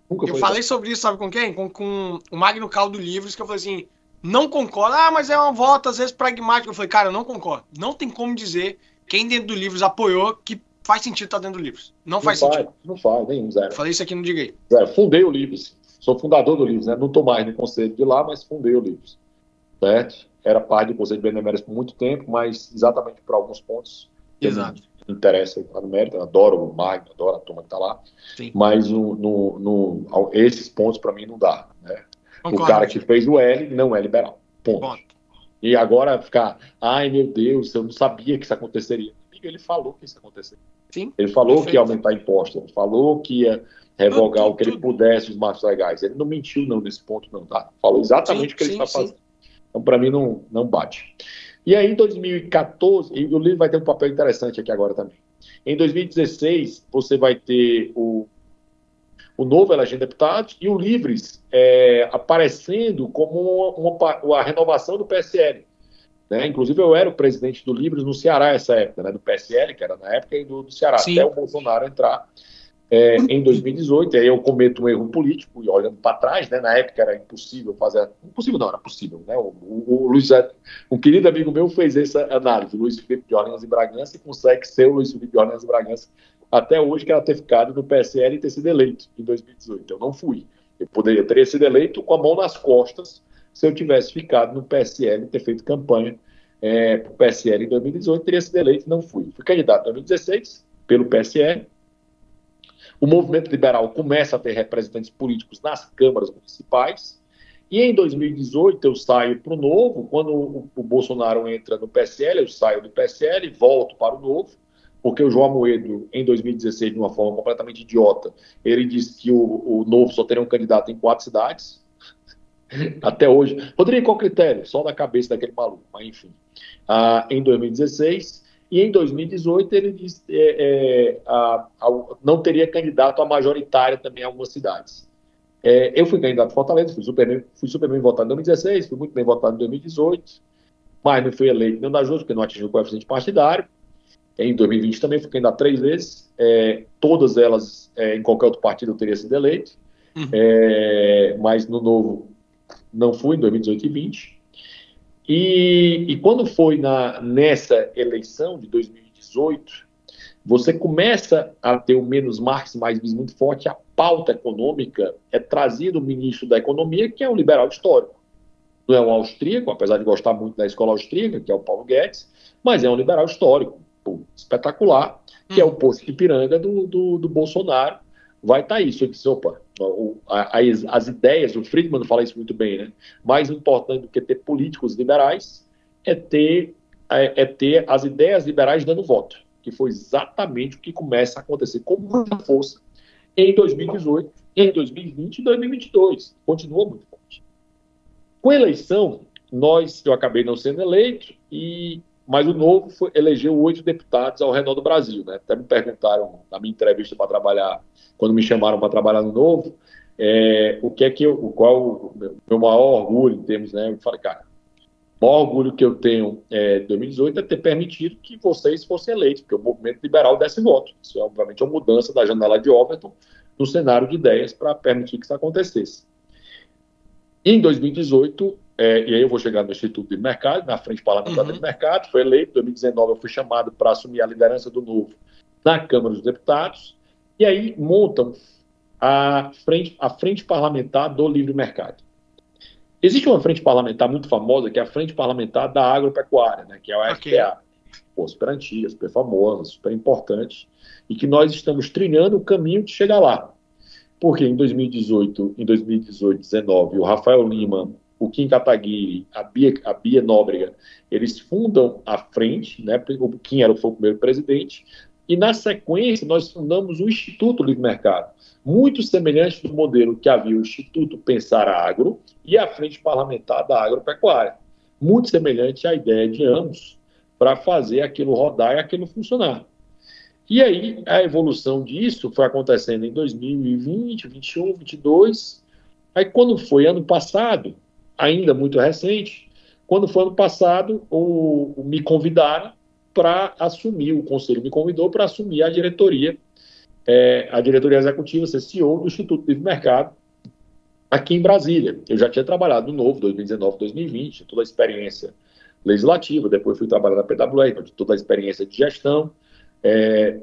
Eu falei sobre isso, sabe com quem? Com o Magno Caldo Livres, que eu falei assim, não concordo. Mas é uma volta, às vezes, pragmática. Eu falei, cara, eu não concordo. Não tem como dizer quem dentro do Livros apoiou que faz sentido estar dentro do Livros. Não faz sentido. Não faz, nenhum, zero. Eu falei isso aqui no Diga Aí. Zero. Fundei o Livros. Sou fundador do Livros, né? Não estou mais no conselho de lá, mas fundei o Livros. Certo? Era parte do Conselho de Beneméritos por muito tempo, mas exatamente por alguns pontos. Exato. Me interessa lá no mérito, eu adoro o Magno, adoro a turma que está lá. Sim. Mas esses pontos para mim não dá, né? Concordo. O cara que fez o L não é liberal. Ponto. E agora ficar, ai meu Deus, eu não sabia que isso aconteceria. Ele falou que isso aconteceria. Sim, ele falou perfeito. que ia aumentar impostos, ele falou que ia revogar o que ele pudesse os marcos legais. Ele não mentiu não nesse ponto não, tá? Falou exatamente o que ele está fazendo. Então, para mim, não bate. E aí, em 2014, e o livro vai ter um papel interessante aqui agora também. Em 2016, você vai ter o Novo elegendo deputados e o Livres aparecendo como a renovação do PSL. Né? Inclusive, eu era o presidente do Livres no Ceará nessa época, né? Do PSL, que era na época, e do Ceará, Sim. até o Bolsonaro entrar em 2018. E aí eu cometo um erro político, e olhando para trás, né? Na época era impossível fazer. Impossível não, era possível. Né? O Luiz, um querido amigo meu fez essa análise, o Luiz Felipe de Orleans e Bragança, e consegue ser o Luiz Felipe de Orleans e Bragança até hoje, que era ter ficado no PSL e ter sido eleito em 2018. Eu não fui. Eu teria sido eleito com a mão nas costas se eu tivesse ficado no PSL e ter feito campanha para o PSL em 2018, teria sido eleito e não fui. Fui candidato em 2016 pelo PSL. O movimento liberal começa a ter representantes políticos nas câmaras municipais. E em 2018 eu saio para o Novo. Quando o Bolsonaro entra no PSL, eu saio do PSL e volto para o Novo, porque o João Amoedo, em 2016, de uma forma completamente idiota, ele disse que o Novo só teria um candidato em 4 cidades. Até hoje. Rodrigo, qual critério? Só na cabeça daquele maluco, mas enfim. Em 2016 e em 2018 ele disse não teria candidato a majoritária também em algumas cidades. Eu fui candidato a Fortaleza, fui super bem votado em 2016, fui muito bem votado em 2018, mas não fui eleito nem da Jus, porque não atingiu o coeficiente partidário. Em 2020 também fui candidato 3 vezes, todas elas em qualquer outro partido eu teria sido eleito, mas no Novo não fui, em 2018 e 2020. E quando foi nessa eleição de 2018, você começa a ter o menos Marx, mais bis muito forte. A pauta econômica é trazida do ministro da Economia, que é um liberal histórico. Não é um austríaco, apesar de gostar muito da escola austríaca, que é o Paulo Guedes, mas é um liberal histórico, espetacular, que é o posto de Ipiranga do Bolsonaro. Vai estar isso. Eu disse, opa, as ideias, o Friedman fala isso muito bem, né? Mais importante do que ter políticos liberais é ter as ideias liberais dando voto, que foi exatamente o que começa a acontecer com muita força em 2018, em 2020 e 2022. Continua muito forte. Com a eleição, eu acabei não sendo eleito, mas o Novo elegeu 8 deputados ao redor do Brasil. Né? Até me perguntaram na minha entrevista para trabalhar, quando me chamaram para trabalhar no Novo, qual o meu maior orgulho em termos, né? Eu falei, cara, o maior orgulho que eu tenho em 2018 é ter permitido que vocês fossem eleitos, porque o movimento liberal desse voto. Isso é, obviamente, uma mudança da janela de Overton no cenário de ideias para permitir que isso acontecesse. Em 2018, e aí eu vou chegar no Instituto de Mercado, na Frente Parlamentar de Mercado, foi eleito. Em 2019 eu fui chamado para assumir a liderança do Novo na Câmara dos Deputados, e aí montam a frente parlamentar do livre mercado. Existe uma frente parlamentar muito famosa, que é a Frente Parlamentar da Agropecuária, né, que é a FPA. Super antiga, super famosa, super importante, e que nós estamos trilhando o caminho de chegar lá. Porque em 2018, 2019, o Rafael Lima, o Kim Kataguiri, a Bia Nóbrega, eles fundam a frente, né? O Kim foi o primeiro presidente, e na sequência nós fundamos o Instituto Livre Mercado, muito semelhante do modelo que havia o Instituto Pensar Agro e a Frente Parlamentar da Agropecuária, muito semelhante à ideia de ambos para fazer aquilo rodar e aquilo funcionar. E aí a evolução disso foi acontecendo em 2020, 21, 22. Aí quando foi ano passado, ainda muito recente, quando foi ano passado, me convidaram para assumir, o conselho me convidou para assumir a diretoria executiva, ser CEO do Instituto Livre Mercado, aqui em Brasília. Eu já tinha trabalhado no Novo, 2019, 2020, toda a experiência legislativa, depois fui trabalhar na PwR, toda a experiência de gestão,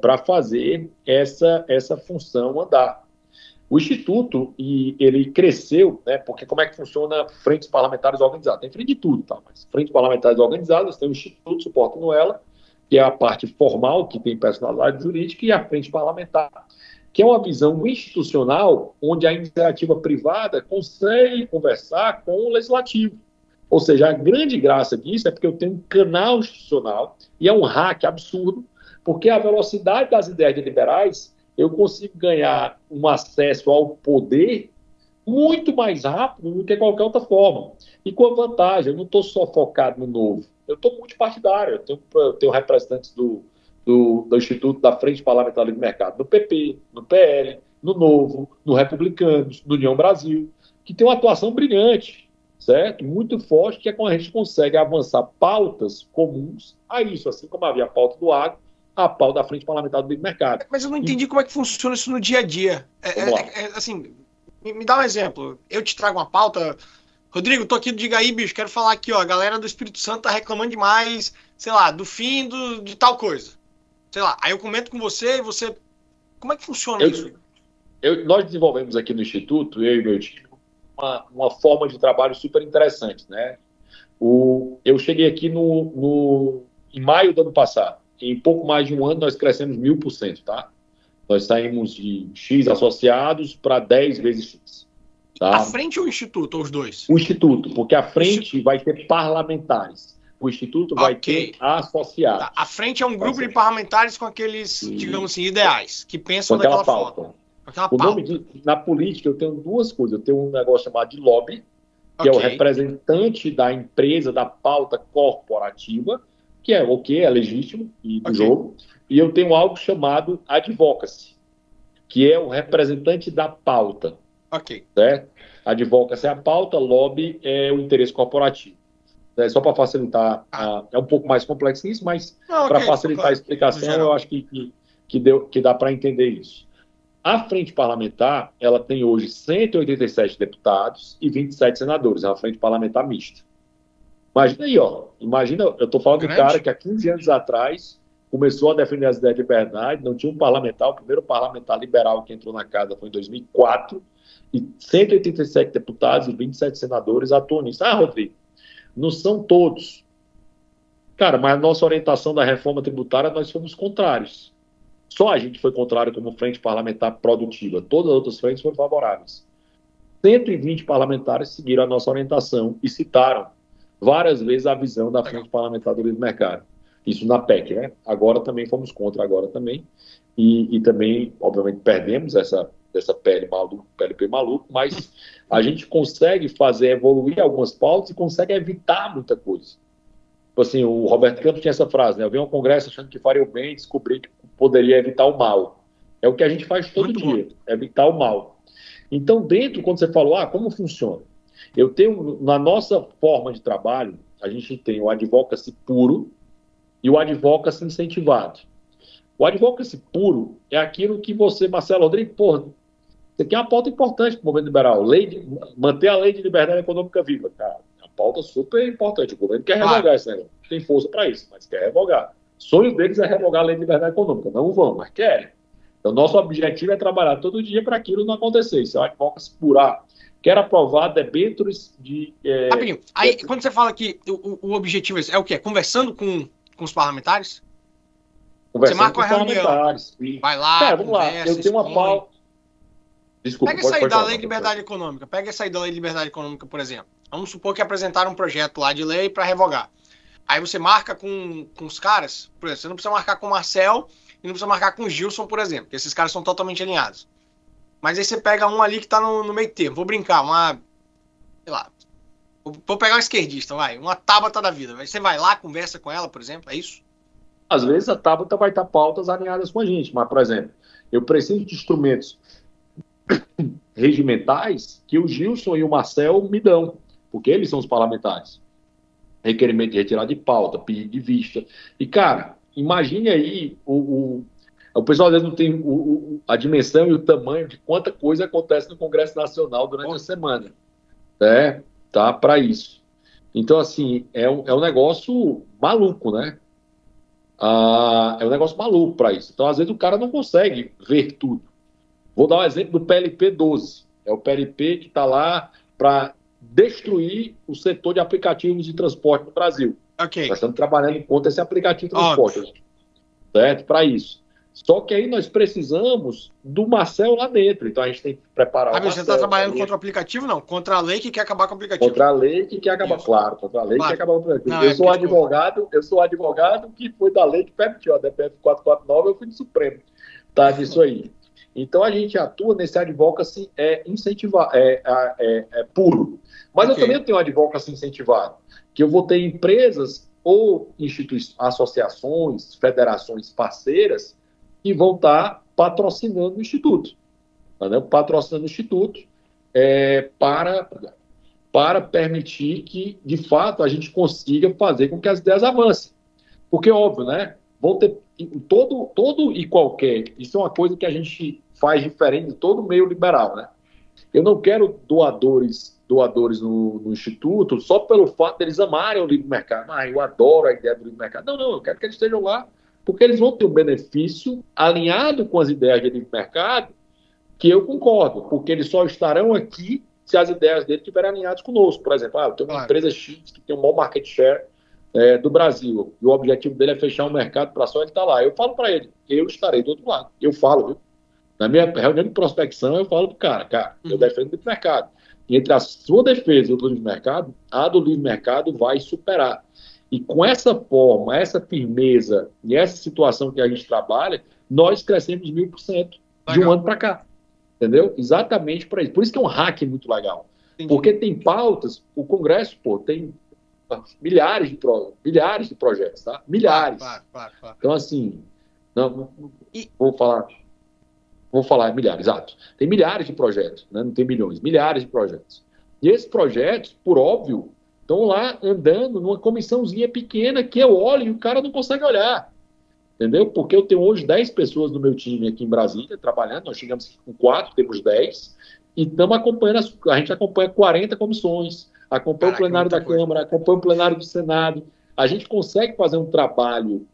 para fazer essa função andar. O Instituto, ele cresceu, né, porque como é que funciona frentes parlamentares organizadas? Tem frente de tudo, tá? Mas frentes parlamentares organizadas, tem o Instituto suportando ela, que é a parte formal, que tem personalidade jurídica, e a frente parlamentar que é uma visão institucional onde a iniciativa privada consegue conversar com o legislativo. Ou seja, a grande graça disso é porque eu tenho um canal institucional e é um hack absurdo, porque a velocidade das ideias liberais, eu consigo ganhar um acesso ao poder muito mais rápido do que qualquer outra forma. E com a vantagem, eu não estou só focado no novo, eu estou multipartidário, eu tenho representantes do Instituto da Frente Parlamentar do Mercado, no PP, no PL, no Novo, no Republicanos, no União Brasil, que tem uma atuação brilhante, certo? Muito forte, que é quando a gente consegue avançar pautas comuns a isso, assim como havia a pauta do agro, a pauta da Frente Parlamentar do Mercado. Mas eu não entendi como é que funciona isso no dia a dia. Assim, me dá um exemplo. Eu te trago uma pauta. Rodrigo, tô aqui do Diga aí, bicho. Quero falar aqui, ó. A galera do Espírito Santo tá reclamando demais, sei lá, do fim de tal coisa. Sei lá. Aí eu comento com você e você. Como é que funciona isso? Nós desenvolvemos aqui no Instituto, eu e meu time, uma forma de trabalho super interessante, né? Eu cheguei aqui em maio do ano passado. Em pouco mais de um ano, nós crescemos 1000%, tá? Nós saímos de X associados para 10 vezes X. Tá? A frente ou o Instituto, ou os dois? O Instituto, porque a frente vai ter parlamentares. O Instituto vai ter associados. Tá. A frente é um grupo de parlamentares com aqueles, digamos assim, ideais, que pensam daquela forma. Na política, eu tenho duas coisas. Eu tenho um negócio chamado de lobby, que é o representante da empresa, da pauta corporativa, que é é legítimo e do jogo. E eu tenho algo chamado advocacy, que é o representante da pauta. Certo? Advocacy é a pauta, lobby é o interesse corporativo. Só para facilitar, é um pouco mais complexo que isso, mas para facilitar a explicação, eu acho que dá para entender isso. A frente parlamentar, ela tem hoje 187 deputados e 27 senadores. É uma frente parlamentar mista. Imagina aí, ó. Eu estou falando do cara que há 15 anos atrás começou a defender as ideias de liberdade, não tinha um parlamentar, o primeiro parlamentar liberal que entrou na casa foi em 2004, e 187 deputados e 27 senadores atuam nisso. Rodrigo, não são todos. Cara, mas a nossa orientação da reforma tributária, nós fomos contrários. Só a gente foi contrário como frente parlamentar produtiva. Todas as outras frentes foram favoráveis. 120 parlamentares seguiram a nossa orientação e citaram várias vezes a visão da frente parlamentar do livre mercado. Isso na PEC, né? Agora também fomos contra, agora também. E também, obviamente, perdemos essa PLP maluco, mas a gente consegue fazer evoluir algumas pautas e consegue evitar muita coisa. Assim, o Roberto Campos tinha essa frase, né? Eu venho ao Congresso achando que faria o bem e descobri que poderia evitar o mal. É o que a gente faz todo dia, evitar o mal. Então, quando você falou, como funciona? Eu tenho, na nossa forma de trabalho, a gente tem o advocacy puro e o advocacy incentivado. O advocacy puro é aquilo que você, Marcelo Rodrigues, você quer uma pauta importante para o movimento liberal, manter a lei de liberdade econômica viva, cara. Pauta super importante. O governo quer revogar esse negócio. Tem força para isso, mas quer revogar. O sonho deles é revogar a lei de liberdade econômica. Não vão, mas querem. Então, nosso objetivo é trabalhar todo dia para aquilo não acontecer. Isso é uma advocacy pura. Quer aprovar debêntures de... Rapidinho. Aí, quando você fala que o objetivo é o quê? Conversando com os parlamentares? Conversando você marca com os parlamentares. Vai lá, cara, vamos lá. Eu tenho uma pauta... Desculpa, pega essa aí da Lei de Liberdade Econômica. Pega essa aí da Lei de Liberdade Econômica, por exemplo. Vamos supor que apresentaram um projeto lá de lei para revogar. Aí você marca com os caras, por exemplo, você não precisa marcar com o Marcel e não precisa marcar com o Gilson, por exemplo, porque esses caras são totalmente alinhados. Mas aí você pega um ali que tá no meio termo. Vou brincar, sei lá, vou pegar um esquerdista, uma Tabata da vida. Aí você vai lá, conversa com ela, por exemplo, é isso? Às vezes a Tabata vai estar pautas alinhadas com a gente, mas, por exemplo, eu preciso de instrumentos regimentais que o Gilson e o Marcel me dão, porque eles são os parlamentares. Requerimento de retirada de pauta, pedido de vista. E, cara, imagine aí, o pessoal às vezes não tem a dimensão e o tamanho de quanta coisa acontece no Congresso Nacional durante a semana. Tá para isso. Então, assim, é um negócio maluco, né? É um negócio maluco para isso. Então, às vezes, o cara não consegue ver tudo. Vou dar um exemplo do PLP 12. É o PLP que está lá para destruir o setor de aplicativos de transporte no Brasil. Nós estamos trabalhando contra esse aplicativo de transporte. Certo? Para isso. Só que aí nós precisamos do Marcel lá dentro. Então a gente tem que preparar o Marcel. Você está trabalhando contra o aplicativo? Não, contra a lei que quer acabar com o aplicativo. Contra a lei que quer acabar, claro, contra a lei que quer acabar com o aplicativo. Não, eu sou advogado que foi da lei que permitiu, a DPF 449, eu fui do Supremo, tá, disso aí. Então a gente atua nesse advocacy incentivar, puro. Mas eu também tenho um advocacy incentivado, que eu vou ter empresas ou associações, federações parceiras que vão estar patrocinando o Instituto. Tá, patrocinando o Instituto para permitir que, de fato, a gente consiga fazer com que as ideias avancem. Porque, óbvio, né? Vão ter todo e qualquer... Isso é uma coisa que a gente faz diferente de todo o meio liberal, né? Eu não quero doadores no Instituto só pelo fato deles amarem o livre mercado. Eu adoro a ideia do livre mercado. Não, eu quero que eles estejam lá porque eles vão ter um benefício alinhado com as ideias do livre mercado, que eu concordo, porque eles só estarão aqui se as ideias dele estiverem alinhadas conosco. Por exemplo, eu tenho uma empresa X que tem o maior market share do Brasil, e o objetivo dele é fechar um mercado para só ele estar lá. Eu falo para ele, eu estarei do outro lado. Eu falo, viu? Na minha reunião de prospecção, eu falo para o cara, eu defendo o livre mercado. E entre a sua defesa e o do livre mercado, a do livre mercado vai superar. E com essa forma, essa firmeza e essa situação que a gente trabalha, nós crescemos 1000% de um ano para cá. Entendeu? Exatamente para isso. Por isso que é um hack muito legal. Entendi. Porque tem pautas, o Congresso, tem milhares de projetos, tá? Milhares. Claro. Então, assim, vou falar milhares, exato. Tem milhares de projetos, né? Não tem milhões, milhares de projetos. E esses projetos, por óbvio, estão lá andando numa comissãozinha pequena que eu olho e o cara não consegue olhar. Entendeu? Porque eu tenho hoje 10 pessoas no meu time aqui em Brasília trabalhando, nós chegamos com 4, temos 10, e estamos acompanhando, a gente acompanha 40 comissões, acompanha o plenário da Câmara, acompanha o plenário do Senado. A gente consegue fazer um trabalho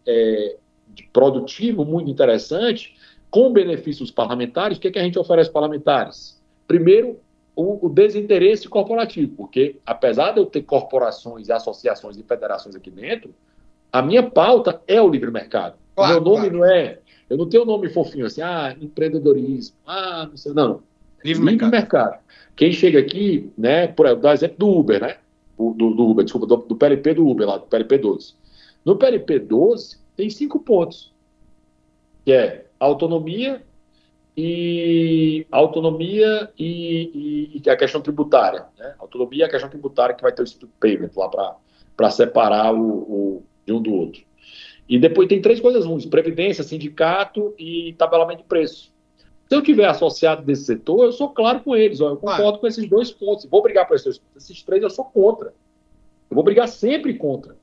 produtivo muito interessante, com benefícios parlamentares. O que a gente oferece aos parlamentares? Primeiro, o desinteresse corporativo, porque apesar de eu ter corporações, associações e federações aqui dentro, a minha pauta é o livre mercado. Claro, o meu nome não é... Eu não tenho um nome fofinho assim, empreendedorismo, não sei, não. Livre mercado. Quem chega aqui, né, por exemplo, dá exemplo do Uber, né? Do Uber, desculpa, do PLP do Uber, lá, do PLP 12. No PLP 12, tem 5 pontos, que é autonomia e a questão tributária, né? Autonomia e a questão tributária, que vai ter o Instituto Payment lá para separar de um do outro. E depois tem 3 coisas ruins: previdência, sindicato e tabelamento de preço. Se eu tiver associado desse setor, eu sou claro com eles. Eu concordo com esses 2 pontos. Vou brigar por esses 3, eu sou contra. Eu vou brigar sempre contra.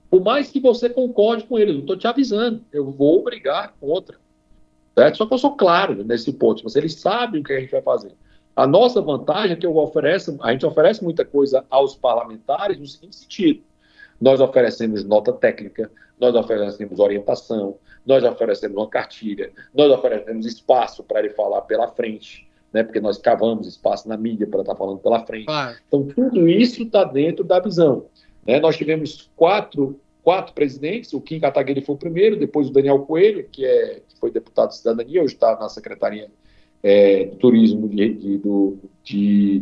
Por mais que você concorde com eles, eu estou te avisando. Eu vou brigar contra. Certo? Só que eu sou claro nesse ponto. Eles sabem o que a gente vai fazer. A nossa vantagem é que a gente oferece muita coisa aos parlamentares no seguinte sentido: nós oferecemos nota técnica, nós oferecemos orientação, nós oferecemos uma cartilha, nós oferecemos espaço para ele falar pela frente, né? Porque nós cavamos espaço na mídia para estar falando pela frente. Então, tudo isso está dentro da visão, né? Nós tivemos quatro presidentes. O Kim Kataguiri foi o primeiro, depois o Daniel Coelho, que foi deputado de cidadania, hoje está na Secretaria de Turismo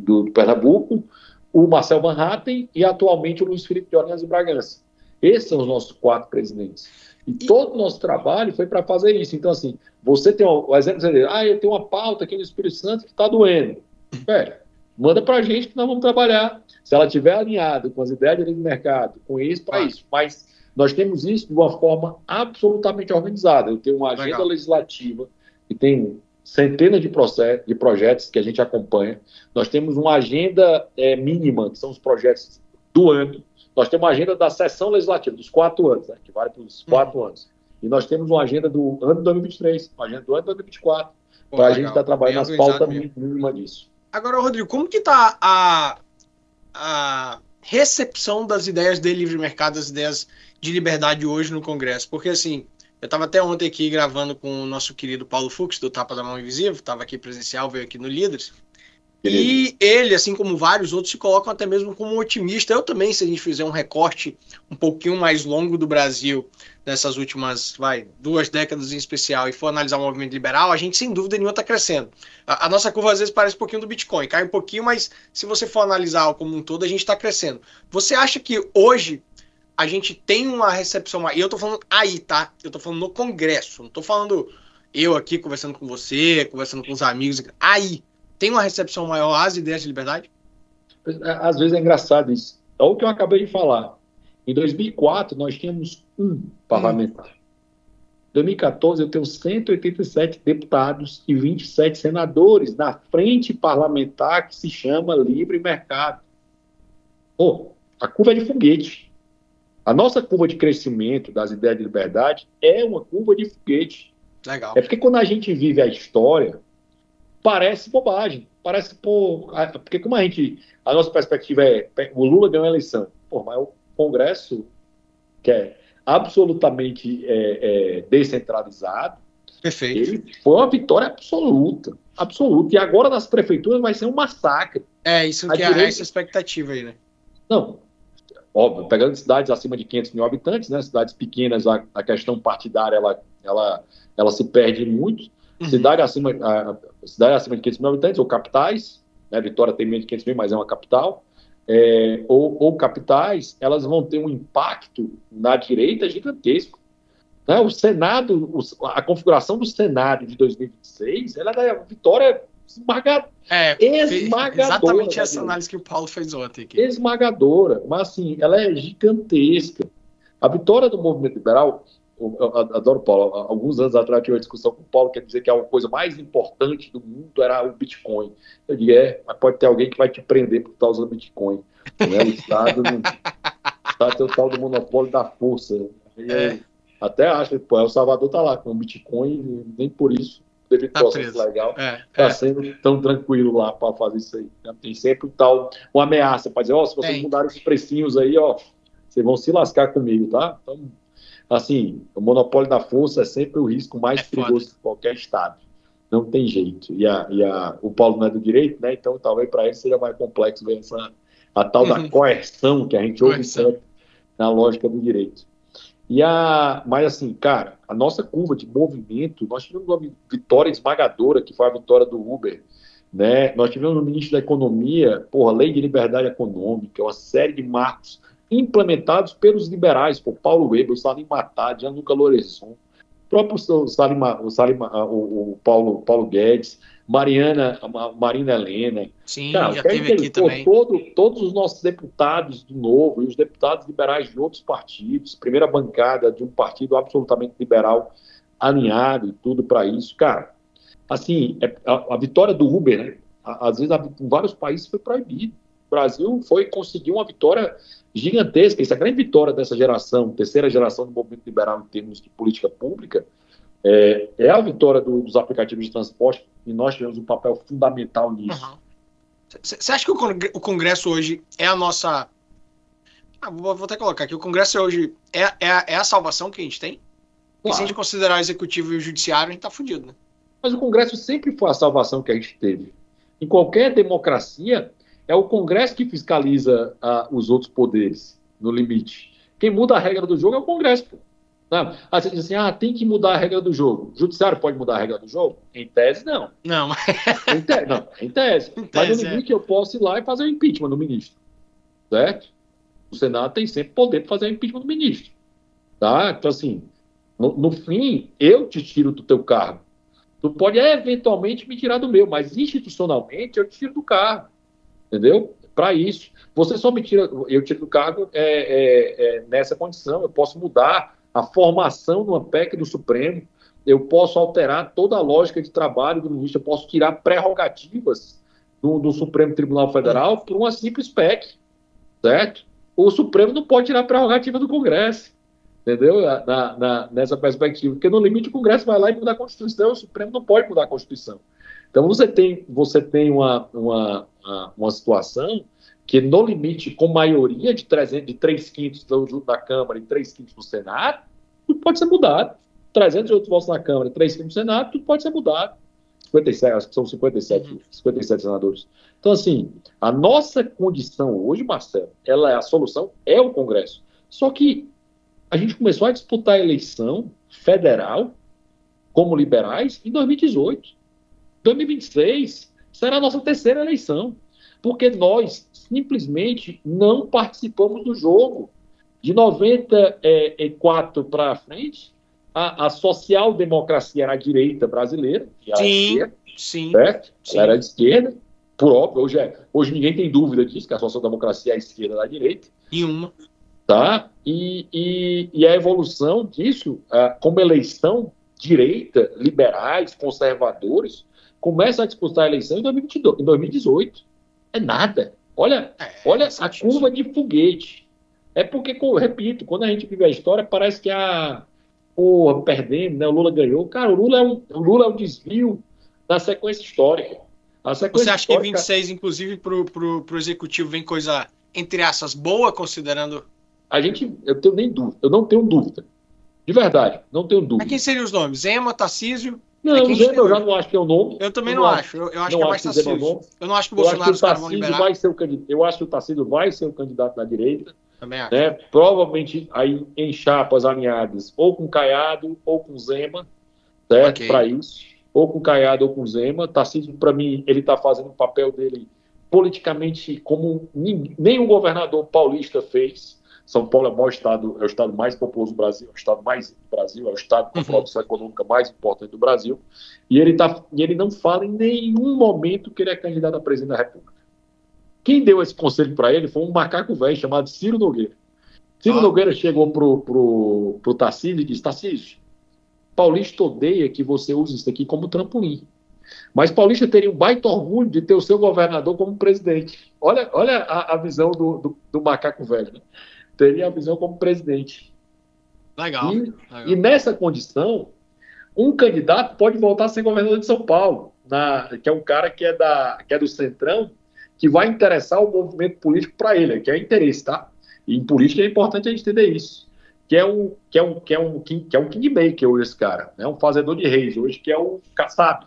do Pernambuco, o Marcel Van Hatten e atualmente o Luiz Felipe de Orleans e Bragança. Esses são os nossos 4 presidentes. E todo o nosso trabalho foi para fazer isso. Então, assim, você tem o exemplo, você diz, eu tenho uma pauta aqui no Espírito Santo que está doendo. Manda para a gente que nós vamos trabalhar. Se ela estiver alinhada com as ideias do mercado, com isso, para isso. Mas nós temos isso de uma forma absolutamente organizada. Eu tenho uma agenda legislativa que tem centenas de projetos que a gente acompanha. Nós temos uma agenda mínima, que são os projetos do ano. Nós temos uma agenda da sessão legislativa, dos 4 anos, né, que vale para os 4 anos. E nós temos uma agenda do ano de 2023, uma agenda do ano de 2024, para a gente estar trabalhando nas pautas mínimas disso. Agora, Rodrigo, como que está a recepção das ideias de livre mercado, das ideias de liberdade hoje no Congresso? Porque, assim, eu estava até ontem aqui gravando com o nosso querido Paulo Fux, do Tapa da Mão Invisível, estava aqui presencial, veio aqui no Líderes, E ele, assim como vários outros, se colocam até mesmo como um otimista. Eu também, se a gente fizer um recorte um pouquinho mais longo do Brasil, nessas últimas, 2 décadas em especial, e for analisar o movimento liberal, a gente sem dúvida nenhuma está crescendo. A nossa curva às vezes parece um pouquinho do Bitcoin, cai um pouquinho, mas se você for analisar como um todo, a gente está crescendo. Você acha que hoje a gente tem uma recepção, e eu estou falando aí, tá? Eu estou falando no Congresso, não estou falando eu aqui conversando com você, conversando com os amigos, aí. Tem uma recepção maior às ideias de liberdade? Às vezes é engraçado isso. É o que eu acabei de falar. Em 2004, nós tínhamos um parlamentar. Em 2014, eu tenho 187 deputados e 27 senadores na frente parlamentar que se chama Livre Mercado. Pô, a curva é de foguete. A nossa curva de crescimento das ideias de liberdade é uma curva de foguete. Legal. É porque quando a gente vive a história, parece bobagem, parece, porque como a nossa perspectiva o Lula ganhou a eleição, mas o Congresso, que é absolutamente descentralizado, perfeito. Ele foi uma vitória absoluta, e agora nas prefeituras vai ser um massacre. Isso que é essa expectativa aí, né? Não, óbvio, pegando cidades acima de 500 mil habitantes, né, cidades pequenas, a questão partidária, ela se perde muito. Cidade acima de 500 mil habitantes, ou capitais, né? Vitória tem menos de 500 mil, mas é uma capital, ou capitais, elas vão ter um impacto na direita gigantesco. Né? O Senado, a configuração do Senado de 2026, ela é uma vitória esmagadora. Exatamente essa análise que o Paulo fez ontem aqui. Esmagadora, mas assim, ela é gigantesca. A vitória do movimento liberal... Eu adoro o Paulo. Alguns anos atrás eu tive uma discussão com o Paulo, quer dizer que a coisa mais importante do mundo era o Bitcoin. Eu digo, mas pode ter alguém que vai te prender por estar usando Bitcoin. Né? O Estado tem o tal do monopólio da força. Até acho que o Salvador está lá com o Bitcoin, nem por isso, devido ao processo legal, está sendo tão tranquilo lá para fazer isso aí. Tem sempre uma ameaça para dizer, se vocês mudarem os precinhos aí, vocês vão se lascar comigo, tá? Então, assim, o monopólio da força é sempre o risco mais perigoso de qualquer Estado. Não tem jeito. O Paulo não é do direito, né? Então talvez para ele seja mais complexo ver a tal da coerção que a gente ouve sempre na lógica do direito. Mas assim, cara, a nossa curva de movimento, nós tivemos uma vitória esmagadora, que foi a vitória do Uber, né? Nós tivemos no ministro da Economia, Lei de Liberdade Econômica, uma série de marcos implementados pelos liberais, por Paulo Weber, o Salim Matar, Gianluca Lorenzon, o próprio Paulo Guedes, Marina Helena. Sim, já teve aqui também. Todos os nossos deputados do Novo e os deputados liberais de outros partidos, primeira bancada de um partido absolutamente liberal, alinhado e tudo para isso. Cara, assim, a vitória do Uber, né? Às vezes, em vários países foi proibido. O Brasil conseguiu uma vitória gigantesca. Essa grande vitória dessa geração, terceira geração do movimento liberal em termos de política pública, é a vitória dos aplicativos de transporte, e nós tivemos um papel fundamental nisso. Você acha que o Congresso hoje é a nossa... vou até colocar aqui, o Congresso hoje é a salvação que a gente tem? Claro. E se a gente considerar o Executivo e o Judiciário, a gente tá fudido, né? Mas o Congresso sempre foi a salvação que a gente teve. Em qualquer democracia, é o Congresso que fiscaliza os outros poderes, no limite. Quem muda a regra do jogo é o Congresso, pô. Você diz assim, tem que mudar a regra do jogo. O Judiciário pode mudar a regra do jogo? Em tese, não. Não. Em tese. Mas no limite eu posso ir lá e fazer o impeachment do ministro. Certo? O Senado tem sempre poder para fazer o impeachment do ministro. Tá? Então, assim, no fim, eu te tiro do teu cargo. Tu pode eventualmente me tirar do meu, mas institucionalmente eu te tiro do cargo. Entendeu? Para isso. Você só me tira, eu tiro do cargo nessa condição. Eu posso mudar a formação de uma PEC do Supremo, eu posso alterar toda a lógica de trabalho do ministro, eu posso tirar prerrogativas do Supremo Tribunal Federal por uma simples PEC, certo? O Supremo não pode tirar prerrogativa do Congresso, entendeu? Nessa perspectiva, porque no limite o Congresso vai lá e muda a Constituição, o Supremo não pode mudar a Constituição. Então você tem uma situação que no limite, com maioria de 3/5 da Câmara e 3/5 do Senado, tudo pode ser mudado. 308 votos na Câmara e 3/5 do Senado, tudo pode ser mudado. 57, acho que são 57 senadores. Então, assim, a nossa condição hoje, Marcelo, a solução é o Congresso. Só que a gente começou a disputar a eleição federal como liberais em 2018. 2026 será a nossa terceira eleição, porque nós simplesmente não participamos do jogo. De 94 para frente, a social-democracia era a direita brasileira, que era a esquerda, certo? Ela era de esquerda, por óbvio, hoje ninguém tem dúvida disso, que a social-democracia é a esquerda da direita. E uma. Tá? E a evolução disso, como eleição direita, liberais, conservadores, começam a disputar a eleição em 2018. É nada. Olha a curva de foguete. É porque, repito, quando a gente vive a história, parece que perdemos, né? O Lula ganhou. Cara, o Lula é um desvio da sequência histórica. Você acha que 26, inclusive, pro Executivo, vem coisa, entre aspas, boa, considerando... Eu não tenho dúvida. De verdade, não tenho dúvida. Mas quem seriam os nomes? Zema, Tarcísio? Não, Zema eu já não acho que é o nome. Eu também não acho. Eu acho que é mais Tarcísio. Eu não acho que o Bolsonaro os caras vão liberar. Eu acho que o Tarcísio vai ser o candidato da direita. Também acho. Né? Provavelmente aí em chapas alinhadas, ou com Caiado, ou com Zema, certo? Okay. Para isso. Ou com Caiado, ou com Zema. Tarcísio, para mim, ele está fazendo o papel dele politicamente como nenhum governador paulista fez. São Paulo é o estado mais populoso do Brasil, é o estado mais do Brasil, é o estado com a produção econômica mais importante do Brasil. E ele não fala em nenhum momento que ele é candidato a presidente da República. Quem deu esse conselho para ele foi um macaco velho chamado Ciro Nogueira. Ciro Nogueira chegou pro Tarcísio e disse: Tarcísio, Paulista odeia que você use isso aqui como trampolim. Mas Paulista teria um baita orgulho de ter o seu governador como presidente. Olha a visão do macaco velho, né? Teria a visão como presidente. Legal. E nessa condição, um candidato pode voltar a ser governador de São Paulo, que é um cara que é do Centrão, que vai interessar o movimento político para ele, que é interesse, tá? E em política é importante a gente entender isso. Que é um kingmaker hoje, esse cara. É um fazedor de reis hoje, que é o Kassab.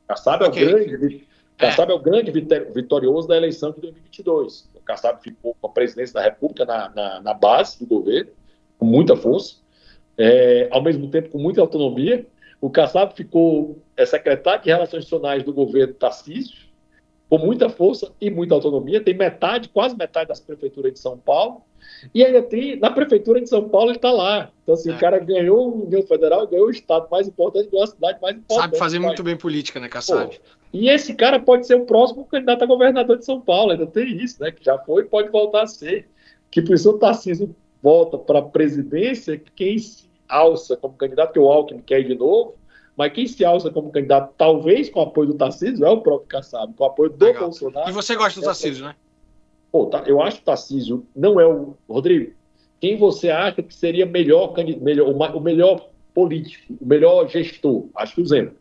Kassab é o grande vitorioso da eleição de 2022. O Kassab ficou com a presidência da República na base do governo, com muita força, ao mesmo tempo com muita autonomia. O Kassab ficou secretário de Relações Institucionais do governo Tarcísio, com muita força e muita autonomia. Tem quase metade das prefeituras de São Paulo. E ainda tem, na prefeitura de São Paulo, ele está lá. Então, assim, o cara ganhou o governo federal, ganhou o estado mais importante, ganhou a cidade mais importante. Sabe fazer muito bem política, né, Kassab? E esse cara pode ser o próximo candidato a governador de São Paulo. Ainda tem isso, né? Que já foi e pode voltar a ser. Que por isso o Tarcísio volta para a presidência, quem se alça como candidato, que o Alckmin quer ir de novo, mas quem se alça como candidato, talvez com o apoio do Tarcísio, é o próprio Kassab, com o apoio do Bolsonaro. E você gosta do Tarcísio, né? Eu acho que o Tarcísio não é o... Rodrigo, quem você acha que seria o melhor político, o melhor gestor? Acho que o Zema,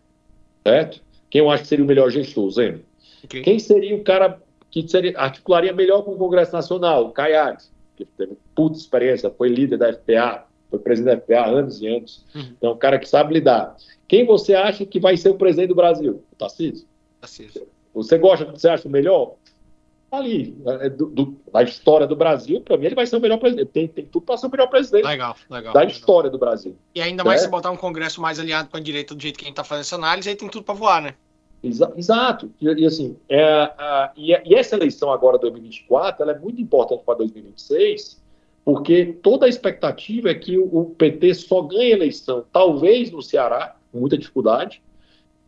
certo? Quem eu acho que seria o melhor gestor? O Zema. Okay. Quem seria o cara que articularia melhor com o Congresso Nacional? O Caiado, que teve puta experiência, foi líder da FPA, foi presidente da FPA há anos e anos. Então, é um cara que sabe lidar. Quem você acha que vai ser o presidente do Brasil? O Tarcísio. Você acha o melhor? Ali, da história do Brasil, para mim ele vai ser o melhor presidente. Tem tudo para ser o melhor presidente da história do Brasil. E ainda mais se botar um Congresso mais alinhado com a direita do jeito que a gente está fazendo essa análise, aí tem tudo para voar, né? Exato. E assim, e essa eleição agora, 2024, ela é muito importante para 2026, porque toda a expectativa é que o PT só ganhe eleição, talvez no Ceará, com muita dificuldade,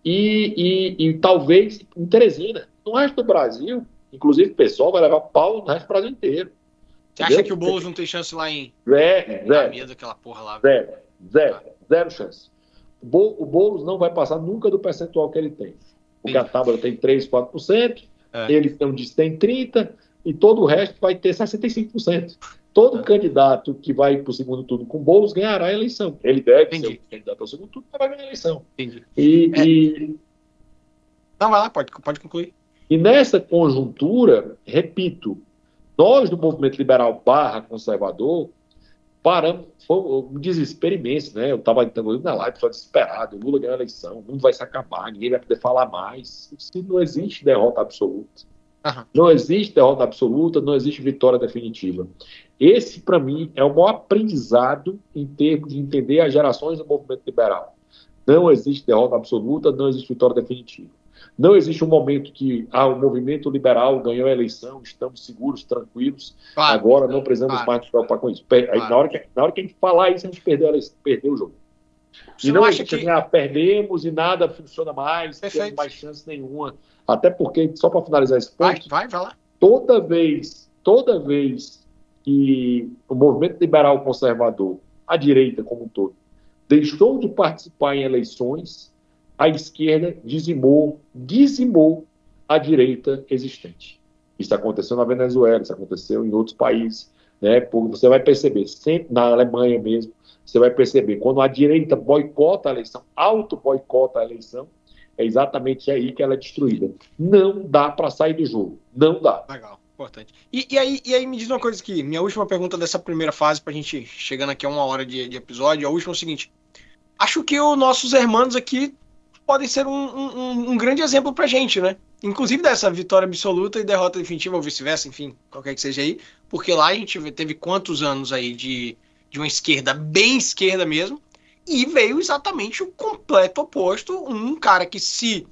e talvez em Teresina. No resto do Brasil, inclusive o pessoal vai levar pau no resto do Brasil inteiro. Você acha que o Boulos não tem chance lá em... Zero. Daquela porra lá. Zero chance. O Boulos não vai passar nunca do percentual que ele tem. O Catábara tem 3%, 4%, ele tem 30%, e todo o resto vai ter 65%. Todo candidato que vai para o segundo turno com Boulos ganhará a eleição. Ele deve ser o candidato ao segundo turno, mas vai ganhar a eleição. Não, vai lá, pode concluir. E nessa conjuntura, repito, nós do movimento liberal / conservador paramos, foi um desespero imenso, né? Eu estava indo na live, só desesperado, o Lula ganhou a eleição, o mundo vai se acabar, ninguém vai poder falar mais. Se não existe derrota absoluta. Aham. Não existe derrota absoluta, não existe vitória definitiva. Esse, para mim, é o maior aprendizado em termos de entender as gerações do movimento liberal. Não existe derrota absoluta, não existe vitória definitiva. Não existe um momento que o movimento liberal ganhou a eleição, estamos seguros, tranquilos, Claro. agora não precisamos mais nos preocupar com isso. Aí, na hora que a gente falar isso, a gente perdeu o jogo. Você E não não acha existe que... perdemos e nada funciona mais, não Perfeito. temos mais chance nenhuma. Até porque, só para finalizar esse ponto, Vai lá. toda vez que o movimento liberal conservador, a direita como um todo, deixou de participar em eleições, a esquerda dizimou a direita existente. Isso aconteceu na Venezuela, isso aconteceu em outros países, né? Você vai perceber, sempre na Alemanha mesmo, você vai perceber, quando a direita boicota a eleição, auto-boicota a eleição, é exatamente aí que ela é destruída. Não dá para sair do jogo. Não dá. Legal, importante. E aí me diz uma coisa aqui, minha última pergunta dessa primeira fase, pra gente chegando aqui a 1 hora de episódio, a última é o seguinte. Acho que os nossos irmãos aqui podem ser um grande exemplo pra gente, né? Inclusive dessa vitória absoluta e derrota definitiva, ou vice-versa, enfim, qualquer que seja aí. Porque lá a gente teve quantos anos aí de uma esquerda, bem esquerda mesmo, e veio exatamente o completo oposto, um cara que se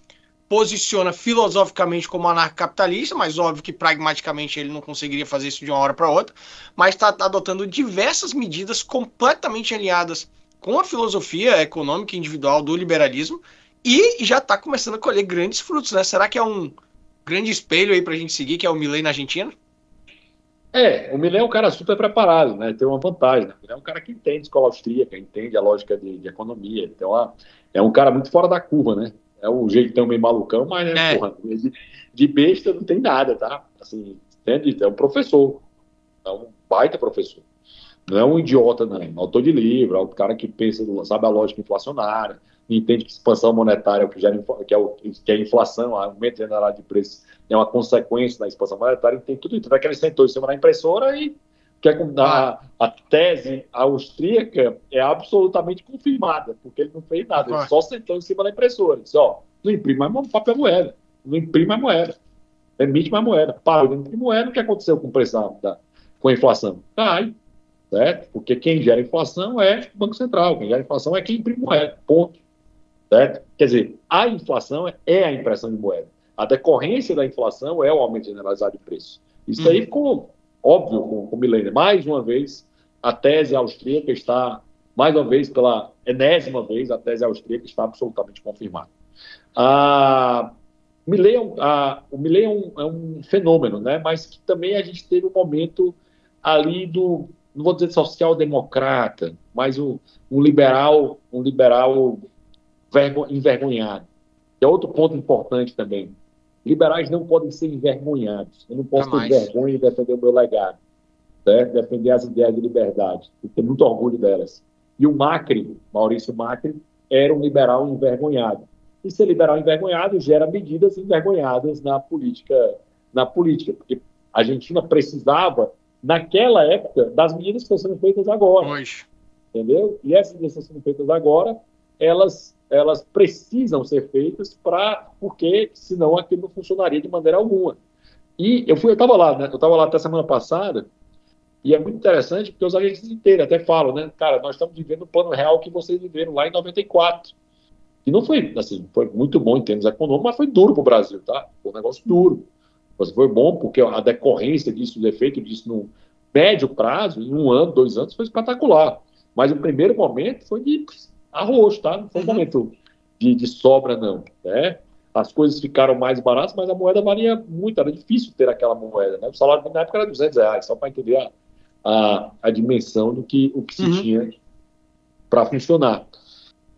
posiciona filosoficamente como anarcocapitalista, mas óbvio que pragmaticamente ele não conseguiria fazer isso de uma hora para outra, mas está adotando diversas medidas completamente alinhadas com a filosofia econômica individual do liberalismo e já está começando a colher grandes frutos, né? Será que é um grande espelho aí para a gente seguir, que é o Milei na Argentina? O Milei é um cara super preparado, né? Tem uma vantagem, né? Ele é um cara que entende escola austríaca, entende a lógica de economia. Então, é um cara muito fora da curva, né? É um jeitão meio malucão, mas, né, porra, de besta não tem nada, tá? Assim, entende? É um professor. É um baita professor. Não é um idiota, não. É um autor de livro, é um cara que pensa, sabe a lógica inflacionária, entende que expansão monetária que é a inflação, o aumento general de preços é uma consequência da expansão monetária, entende tudo isso. Daquele sentou em cima da impressora e a tese austríaca é absolutamente confirmada, porque ele não fez nada, ele só sentou em cima da impressora. Disse, não imprime mais papel moeda, não imprime mais moeda, emite mais moeda. Para de imprimir moeda, o que aconteceu com o preço com a inflação? Cai, certo? Porque quem gera inflação é o Banco Central, quem gera inflação é quem imprime moeda, ponto. Certo? Quer dizer, a inflação é a impressão de moeda. A decorrência da inflação é o aumento generalizado de preço. Isso aí ficou óbvio com o Milei. Mais uma vez, a tese austríaca está, mais uma vez, pela enésima vez, a tese austríaca está absolutamente confirmada. O Milei é um fenômeno, né? Mas que também a gente teve um momento ali não vou dizer social-democrata, mas um liberal envergonhado. É outro ponto importante também. Liberais não podem ser envergonhados. Eu não posso ter vergonha de defender o meu legado, certo? Defender as ideias de liberdade. Eu tenho muito orgulho delas. E o Maurício Macri, era um liberal envergonhado. E ser liberal envergonhado gera medidas envergonhadas na política, porque a Argentina precisava, naquela época, das medidas que estão sendo feitas agora. Entendeu? E essas medidas que estão sendo feitas agora, elas precisam ser feitas porque senão aquilo não funcionaria de maneira alguma. E eu estava lá, né? Eu estava lá até semana passada, e é muito interessante porque os agentes inteiros até falam, né? Cara, nós estamos vivendo o plano real que vocês viveram lá em 94. E não foi, assim, foi muito bom em termos econômicos, mas foi duro para o Brasil, tá? Foi um negócio duro. Mas foi bom porque a decorrência disso, o efeito disso no médio prazo, em 1 ano, 2 anos, foi espetacular. Mas o primeiro momento foi de arroz, tá? Não foi um momento de sobra, não, né? As coisas ficaram mais baratas, mas a moeda valia muito, era difícil ter aquela moeda, né? O salário na época era R$200, só para entender a dimensão do que se tinha para funcionar.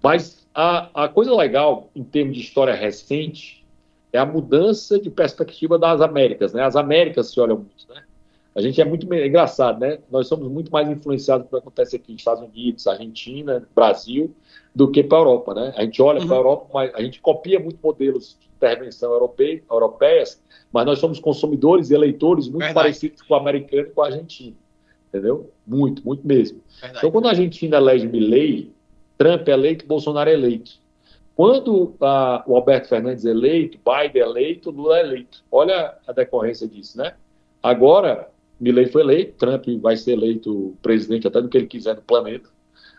Mas a coisa legal, em termos de história recente, é a mudança de perspectiva das Américas, né? As Américas se olham muito, né? A gente é muito engraçado, né? Nós somos muito mais influenciados pelo que acontece aqui nos Estados Unidos, Argentina, Brasil, do que para a Europa, né? A gente olha para a Europa, mas a gente copia muito modelos de intervenção europeias, mas nós somos consumidores e eleitores muito parecidos com o americano e com o argentino. entendeu? Muito, muito mesmo. Verdade. Então, quando a Argentina elege Milei, Trump é eleito, Bolsonaro é eleito. Quando o Alberto Fernandes é eleito, Biden é eleito, Lula é eleito. Olha a decorrência disso, né? Agora, Milei foi eleito, Trump vai ser eleito presidente até do que ele quiser no planeta,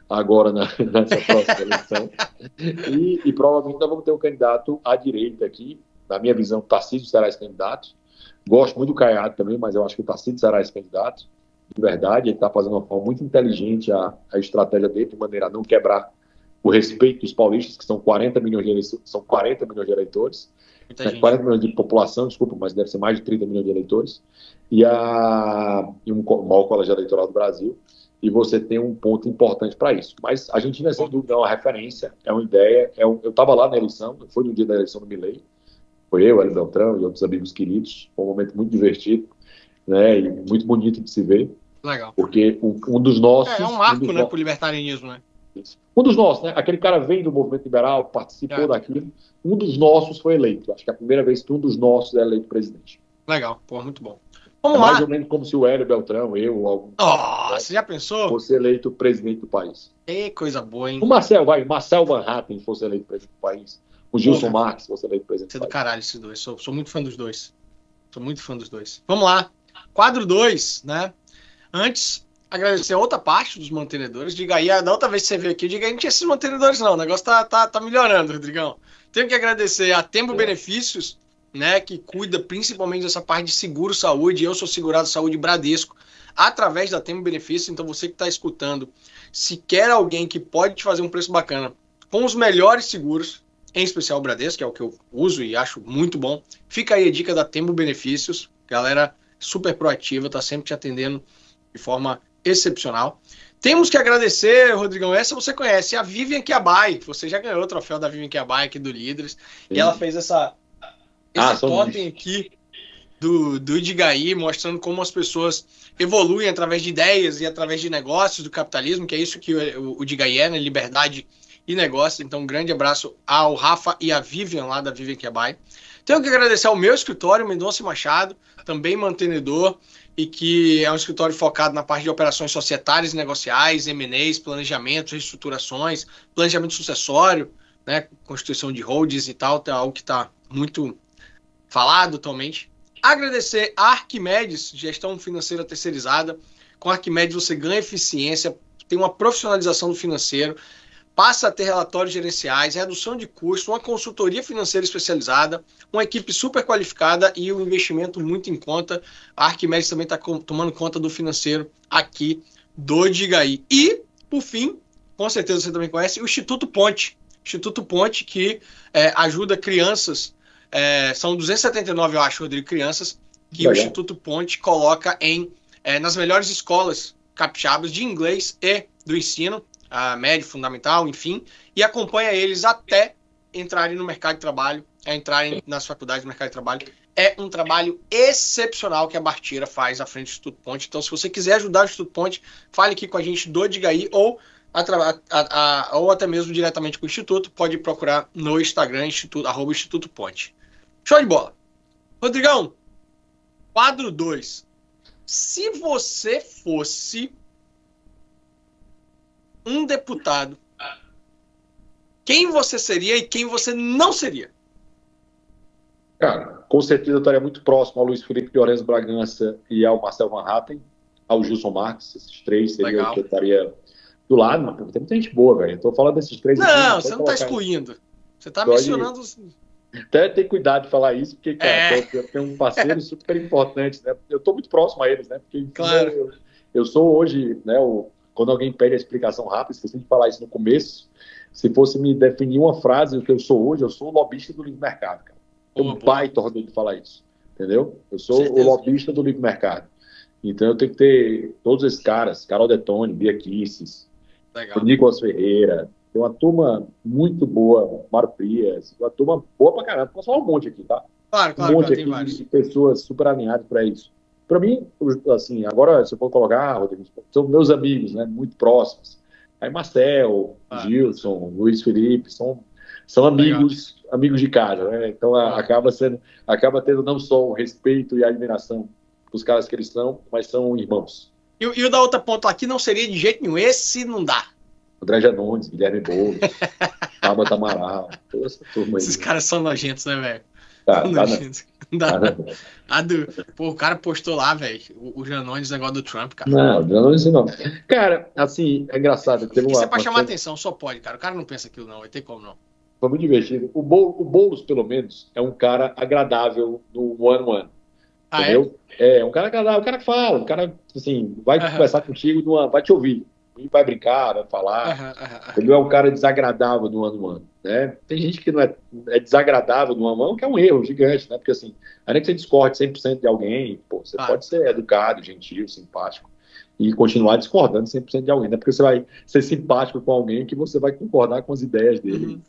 agora nessa próxima eleição. E provavelmente nós vamos ter um candidato à direita aqui. Na minha visão, Tarcísio será esse candidato. Gosto muito do Caiado também, mas eu acho que o Tarcísio será esse candidato. De verdade, ele está fazendo uma forma muito inteligente a estratégia dele, de maneira a não quebrar o respeito dos paulistas, que são 40 milhões de eleitores. 40 milhões de população, desculpa, mas deve ser mais de 30 milhões de eleitores. E o maior colégio eleitoral do Brasil. E você tem um ponto importante para isso. Mas a Argentina, sem dúvida, é uma referência, é uma ideia. Eu estava lá na eleição, foi no dia da eleição do Milei. Foi eu, Hélio Beltrão e outros amigos queridos. Foi um momento muito divertido, né, e muito bonito de se ver. Legal. Porque um dos nossos... É um marco, né, para o libertarianismo, né? Um dos nossos, né? Aquele cara vem do movimento liberal, participou daquilo. Um dos nossos foi eleito. Acho que é a primeira vez que um dos nossos é eleito presidente. Legal, pô, muito bom. Vamos lá. Mais ou menos como se o Hélio Beltrão, eu, algum... você já pensou? Fosse eleito presidente do país. Que coisa boa, hein? O Marcel Van Hatten fosse eleito presidente do país. O Gilson Marques fosse eleito presidente do país. Do caralho esses dois. Sou muito fã dos dois. Sou muito fã dos dois. Vamos lá. Quadro 2, né? Antes, agradecer a outra parte dos mantenedores. Diga aí, da outra vez que você veio aqui, diga aí, não tinha esses mantenedores não. O negócio tá melhorando, Rodrigão. Tenho que agradecer a Tempo Benefícios, né, que cuida principalmente dessa parte de seguro saúde. Eu sou segurado saúde Bradesco através da Tempo Benefícios. Então você que está escutando, se quer alguém que pode te fazer um preço bacana com os melhores seguros, em especial o Bradesco, que é o que eu uso e acho muito bom, fica aí a dica da Tempo Benefícios. Galera super proativa, tá sempre te atendendo de forma excepcional. Temos que agradecer, Rodrigão, essa você conhece, a Vivian Kiabai. Você já ganhou o troféu da Vivian Kiabai aqui do Líderes. Sim. E ela fez esse totem aqui do Digaí, mostrando como as pessoas evoluem através de ideias e através de negócios do capitalismo, que é isso que o Digaí é, né? Liberdade e negócio. Então, um grande abraço ao Rafa e à Vivian lá da Vivian Kiabai. Tenho que agradecer ao meu escritório, Mendonça Machado, também mantenedor, e que é um escritório focado na parte de operações societárias e negociais, M&As, planejamentos, reestruturações, planejamento sucessório, né, constituição de holdings e tal, é algo que está muito falado atualmente. Agradecer a Arquimedes, gestão financeira terceirizada. Com a Arquimedes você ganha eficiência, tem uma profissionalização do financeiro, passa a ter relatórios gerenciais, redução de custo, uma consultoria financeira especializada, uma equipe super qualificada e um investimento muito em conta. A Arquimedes também está tomando conta do financeiro aqui do Digaí. E, por fim, com certeza você também conhece, o Instituto Ponte. Instituto Ponte que ajuda crianças, são 279, eu acho, Rodrigo, crianças, que o Instituto Ponte coloca nas melhores escolas capixabas de inglês e do ensino, médio, fundamental, enfim, e acompanha eles até entrarem no mercado de trabalho, entrarem nas faculdades do mercado de trabalho. É um trabalho excepcional que a Bartira faz à frente do Instituto Ponte. Então, se você quiser ajudar o Instituto Ponte, fale aqui com a gente do Digaí ou até mesmo diretamente com o Instituto. Pode procurar no Instagram, @Instituto Ponte. Show de bola. Rodrigão, quadro 2. Se você fosse um deputado, quem você seria e quem você não seria? Cara, com certeza eu estaria muito próximo ao Luiz Felipe Lourenço Bragança e ao Marcel Van Hatten, ao Gilson Marques. Esses três seriam que eu estaria do lado, mas tem muita gente boa, velho. Eu tô falando desses três. Não, você não está excluindo. Você está mencionando. Até tem cuidado de falar isso, porque, cara, eu tenho um parceiro super importante, né? Eu tô muito próximo a eles, né? Porque, claro. Eu sou hoje, né? Quando alguém pede a explicação rápida, esqueci de falar isso no começo, se fosse me definir uma frase do que eu sou hoje, eu sou o lobista do livre mercado, cara. Eu um baita orgulho de falar isso, entendeu? Eu sou o lobista do livre mercado. Então eu tenho que ter todos esses caras, Carol Detone, Bia Kisses, Nicolas Ferreira, tem uma turma muito boa, Mário Frias, uma turma boa pra caramba. Posso falar um monte aqui, tá? Claro, um monte aqui tem vários. De pessoas super alinhadas para isso. Para mim, assim, agora, se eu for colocar, Rodrigo, são meus amigos, né, muito próximos. Aí Marcel, Gilson, Luiz Felipe, são amigos de casa, né? Então acaba tendo não só o respeito e a admiração dos caras que eles são, mas são irmãos. E o da outra ponta aqui não seria de jeito nenhum. Esse não dá. André Janones, Guilherme Boulos, Tabata Amaral, toda essa turma aí. Esses caras são nojentos, né, velho? Tá, Nojentos. Não dá. tá, Pô, o cara postou lá, velho, o Janones, negócio do Trump, cara. não, Janones não. Cara, assim, é engraçado. Teve Isso é pra chamar atenção, só pode, cara. O cara não pensa aquilo, não. Vai ter como, não. Foi muito divertido. O Boulos, pelo menos, é um cara agradável no one-on-one. Entendeu? É um cara agradável, um cara que fala, um cara, assim, vai conversar contigo, vai te ouvir. E vai brincar, vai falar. Ele não é um cara desagradável no one-on-one, né? Tem gente que não é desagradável no one-on-one, que é um erro gigante, né? Porque, assim, ainda que você discorde 100% de alguém, pô, você pode ser educado, gentil, simpático e continuar discordando 100% de alguém, né? Porque você vai ser simpático com alguém que você vai concordar com as ideias dele.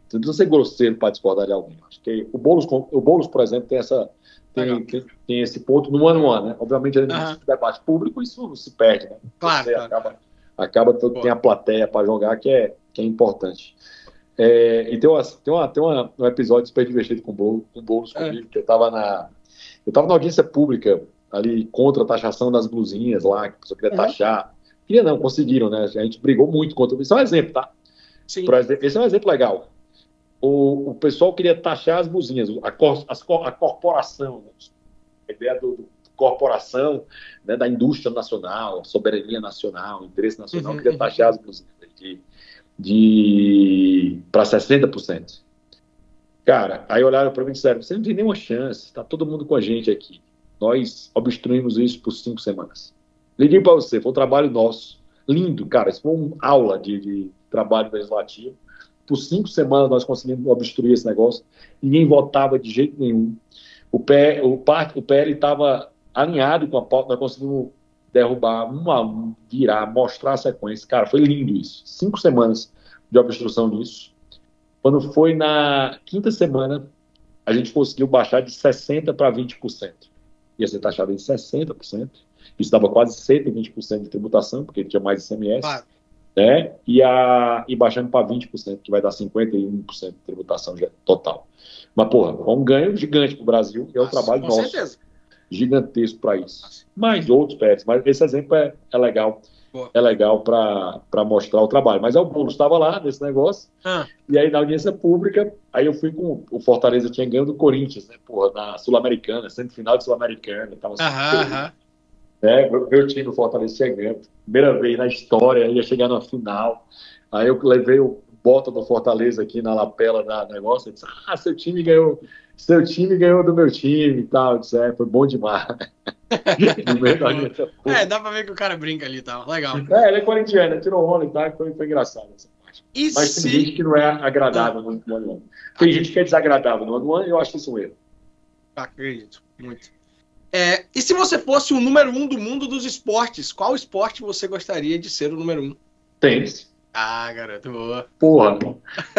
Você não precisa ser grosseiro para discordar de alguém. Acho que o Boulos, por exemplo, tem esse ponto no one-on-one, né? Obviamente, no debate público, isso se perde, né? Claro, você acaba tem a plateia para jogar, que é importante. E tem um episódio super divertido com o Boulos comigo, que eu estava na audiência pública ali contra a taxação das blusinhas lá, que a pessoa queria taxar. Queria não, conseguiram, né? A gente brigou muito contra isso. É um exemplo, tá? Sim. Esse é um exemplo legal. O pessoal queria taxar as blusinhas, a corporação, né? A ideia do corporação, né, da indústria nacional, soberania nacional, interesse nacional, queria taxar as blusinhas para 60%. Cara, aí olharam para mim e disseram, você não tem nenhuma chance, está todo mundo com a gente aqui. Nós obstruímos isso por 5 semanas. Liguei para você, foi um trabalho nosso. Lindo, cara, isso foi uma aula de trabalho legislativo. Por 5 semanas nós conseguimos obstruir esse negócio. Ninguém votava de jeito nenhum. O PL estava alinhado com a pauta, nós conseguimos derrubar virar, mostrar a sequência. Cara, foi lindo isso. 5 semanas de obstrução disso. Quando foi na 5ª semana, a gente conseguiu baixar de 60% para 20%. Ia ser taxado em 60%. Isso dava quase 120% de tributação, porque tinha mais ICMS. Claro. Né? E baixando para 20%, que vai dar 51% de tributação total. Mas, porra, é um ganho gigante para o Brasil, e é um trabalho nosso. Com certeza. Gigantesco para isso. Mais outros PLs, mas esse exemplo é legal. Boa. É legal para mostrar o trabalho. Mas o Boulos estava lá nesse negócio, e aí na audiência pública, aí eu fui com o Fortaleza, tinha ganho do Corinthians, né? Porra, na Sul-Americana, semifinal de Sul-Americana. Meu time do Fortaleza tinha ganho. Primeira vez na história, ia chegar na final. Aí eu levei o bota do Fortaleza aqui na lapela da negócio, e disse, seu time ganhou do meu time e tal. Eu disse, foi bom demais. Dá pra ver que o cara brinca ali e tal. Legal. Ele é corintiano, tirou onda e tal, foi engraçado essa parte. Mas tem gente que não é agradável no ano. Tem gente que é desagradável no ano, e eu acho isso um erro. Acredito, muito. E se você fosse o número 1 do mundo dos esportes, qual esporte você gostaria de ser o número 1? Tênis. Garoto, boa. Porra,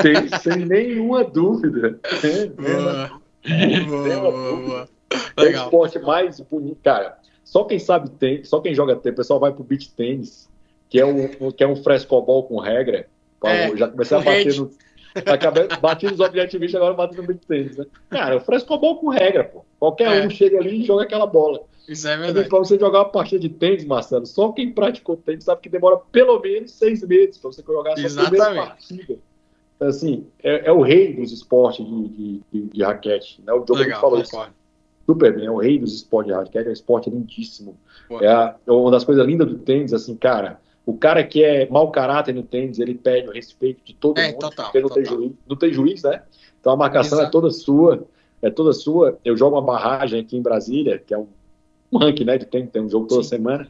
tênis sem nenhuma dúvida. Boa. É o esporte mais bonito, cara. Só quem sabe tênis, só quem joga tênis, o pessoal vai pro beach tênis, que é um frescobol com regra. Já comecei a bater no... Bati nos objetivistas, agora bati no beach tênis, né? Cara, o frescobol com regra, pô. Qualquer um chega ali e joga aquela bola. Isso é verdade. Para você jogar uma partida de tênis, Marcelo, só quem praticou tênis sabe que demora pelo menos 6 meses para você jogar a sua primeira partida. Então, assim, é o rei dos esportes de raquete, né? O Djokovic falou isso super bem, é o rei dos esportes de raquete, é um esporte lindíssimo. É uma das coisas lindas do tênis, assim, cara, o cara que é mau caráter no tênis, ele pede o respeito de todo mundo, porque não tem juiz, né? Então a marcação é toda sua. Eu jogo uma barragem aqui em Brasília, que é um ranking, né, de tem um jogo toda semana,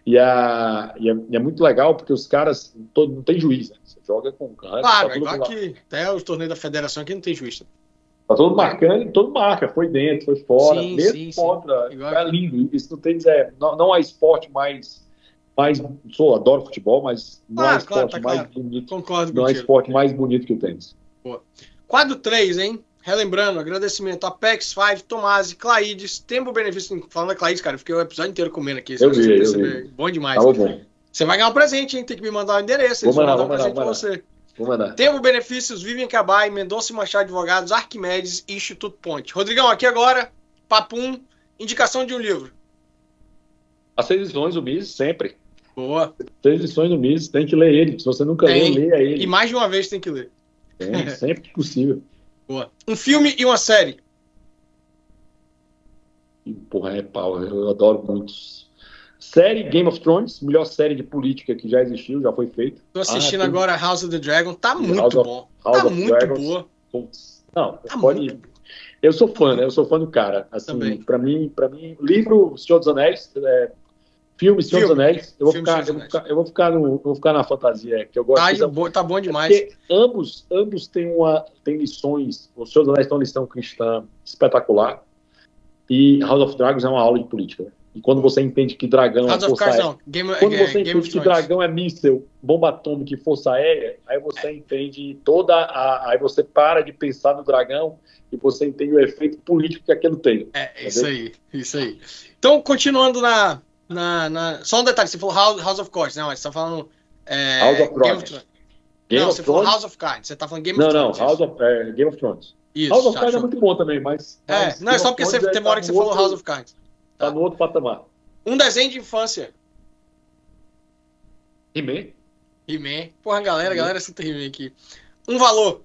e é muito legal, porque os caras não tem juiz, né? Você joga com cara. Claro, igual aqui, até os torneios da federação aqui não tem juiz. Tá todo marcando, todo marca, foi dentro, foi fora, mesmo contra, é lindo, isso não tem, não há esporte mais adoro futebol, mas não há esporte mais bonito. Concordo não há esporte mais bonito que o tênis. Boa. Quadro 3, hein? Relembrando, agradecimento a Apex 5, Tomasi, Claides, Tempo Benefício. Falando da Claides, cara, eu fiquei o episódio inteiro comendo aqui. Eu vi. Bom demais. Tá bom. Você vai ganhar um presente, hein? Tem que me mandar o endereço. Vou mandar um presente pra você. Vou mandar. Tempo Benefícios, Vivian Cabai, Mendonça e Machado Advogados, Arquimedes e Instituto Ponte. Rodrigão, aqui agora, papum, indicação de um livro. As 6 lições do Mises, sempre. Boa. 6 lições do Mises, tem que ler ele. Se você nunca leu, leia ele. E mais de uma vez tem que ler. Tem, sempre que possível. Boa. Um filme e uma série. Porra, é pau, eu adoro muitos. Série Game of Thrones, melhor série de política que já existiu, já foi feita. Tô assistindo agora House of the Dragon, tá muito bom. House tá of muito Dragons. boa. Não, Tá pode muito. ir. Eu sou fã, né? Eu sou fã do cara. Assim, Também. pra mim, livro Senhor dos Anéis, filme Senhor dos Anéis, eu vou ficar na fantasia, que eu gosto. Tá bom demais. Porque ambos têm lições. O Senhor dos Anéis tem uma lição cristã espetacular. E House of Dragons é uma aula de política. E quando você entende que dragão House é of força Cards, aérea, não. quando você Game entende que dragão é míssel, bomba atômica e força aérea, aí você entende aí você para de pensar no dragão e você entende o efeito político que aquilo tem. Isso aí. Então, continuando só um detalhe, você falou House of Cards, não, mas você tá falando House of Thrones. Você falou House of Cards, você tá falando Game of Thrones. Não, Game of Thrones. Isso, House of Cards é muito bom também, mas não, é só porque tem uma hora que você falou House of Cards. Tá no outro patamar. Um desenho de infância. He-Man. Porra, galera cita He-Man aqui. Um valor.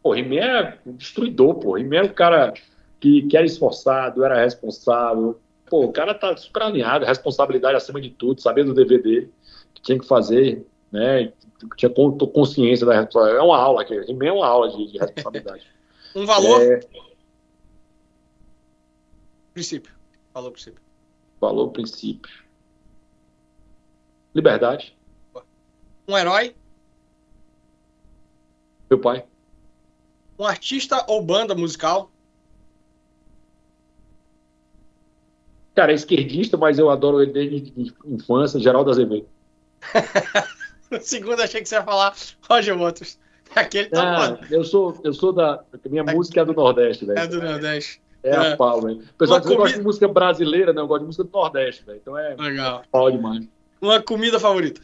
Pô, He-Man é um destruidor, pô. He-Man é um cara que era esforçado, era responsável. Pô, o cara tá super alinhado, responsabilidade acima de tudo, sabendo o dever dele, que tinha que fazer, né? Tinha consciência da responsabilidade. É uma aula aqui. He-Man é uma aula de responsabilidade. Um valor. Princípio. Valor, princípio. Liberdade. Um herói. Meu pai. Um artista ou banda musical. Cara, é esquerdista, mas eu adoro ele desde infância, Geraldo Azevedo. Segundo, achei que você ia falar Roger Waters. Aquele tá eu sou da... Minha música é do Nordeste, velho. É do Nordeste. A pau, velho. O pessoal diz que eu gosto de música brasileira, né? Eu gosto de música do Nordeste, velho. Então legal. Pau demais. Uma comida favorita?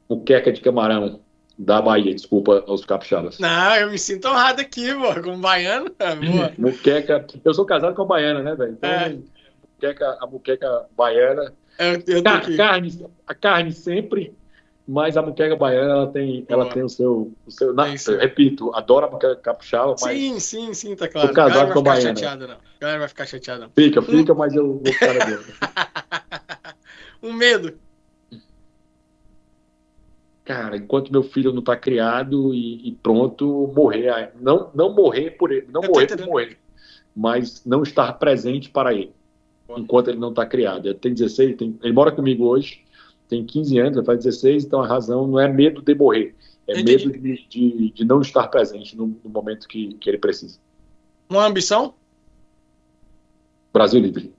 Moqueca de camarão da Bahia, desculpa aos capixabas. Não, eu me sinto honrado aqui, pô, como baiano. Boa. Moqueca... Eu sou casado com a baiana, né, velho? Então, a moqueca baiana... A carne sempre... Mas a moqueca baiana, ela tem o seu repito, adoro a moqueca capixaba, mas... Sim, tá claro. Tô casado com a baiana. A galera vai ficar chateada, não. Fica, mas eu vou ficar dentro. Um medo. Cara, enquanto meu filho não tá criado e pronto, morrer. Não morrer por ele, não morrer por morrer, mas não estar presente para ele, enquanto ele não tá criado. Ele tem 16, ele mora comigo hoje, tem 15 anos, vai fazer 16, então a razão não é medo de morrer, medo de não estar presente no momento que ele precisa. Uma ambição? Brasil livre.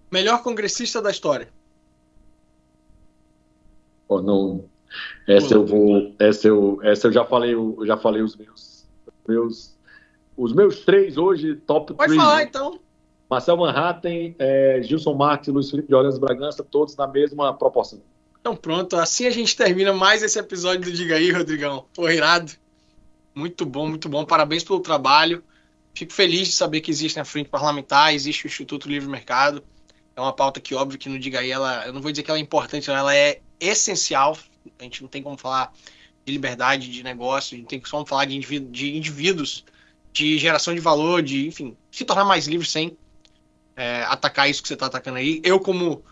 Melhor congressista da história? Não. Essa eu já falei os meus 3 hoje, top 3. Pode falar, então. Marcel Manhattan, Gilson Marques e Luiz Felipe de Orleans Bragança, todos na mesma proporção. Então pronto, assim a gente termina mais esse episódio do Diga aí, Rodrigão. Pô, irado. Muito bom. Parabéns pelo trabalho. Fico feliz de saber que existe a frente parlamentar, existe o Instituto Livre Mercado. É uma pauta que, óbvio, que no Diga aí, eu não vou dizer que ela é importante, ela é essencial. A gente não tem como falar de liberdade de negócio, a gente tem como falar de indivíduos, de geração de valor, de, enfim, se tornar mais livre sem atacar isso que você está atacando aí. Eu, como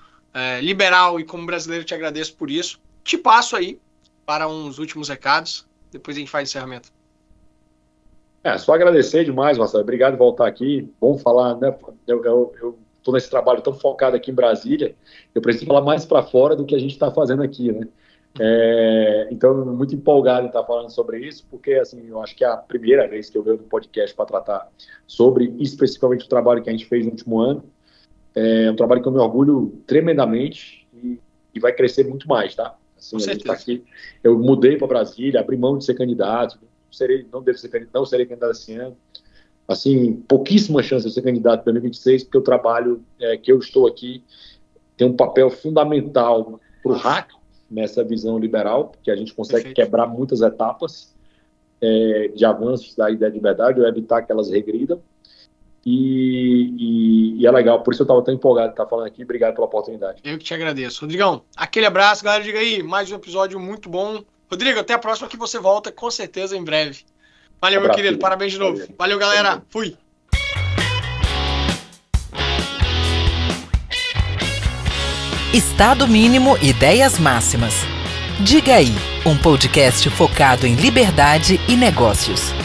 liberal e como brasileiro, te agradeço por isso. Te passo aí para uns últimos recados, depois a gente faz encerramento. Só agradecer demais, Marcelo. Obrigado por voltar aqui. Bom falar, né? Eu estou nesse trabalho tão focado aqui em Brasília, eu preciso falar mais para fora do que a gente está fazendo aqui, né? Então, muito empolgado em estar falando sobre isso, porque assim, eu acho que é a primeira vez que eu venho no podcast para tratar sobre especificamente o trabalho que a gente fez no último ano. É um trabalho que eu me orgulho tremendamente e vai crescer muito mais, tá? Assim, a gente tá aqui. Eu mudei para Brasília, abri mão de ser candidato, não serei candidato esse ano. Assim, pouquíssima chance de ser candidato em 2026, porque o trabalho que eu estou aqui tem um papel fundamental para o hack nessa visão liberal, que a gente consegue quebrar muitas etapas de avanços da ideia de liberdade, ou evitar que elas regridam. e é legal. Por isso eu estava tão empolgado de estar falando aqui. Obrigado pela oportunidade. Eu que te agradeço. Rodrigão, aquele abraço, galera. Diga aí, mais um episódio muito bom. Rodrigo, até a próxima, que você volta com certeza em breve. Valeu, meu querido. Parabéns de novo. Valeu, galera. Fui. Estado Mínimo, Ideias Máximas. Diga aí, um podcast focado em liberdade e negócios.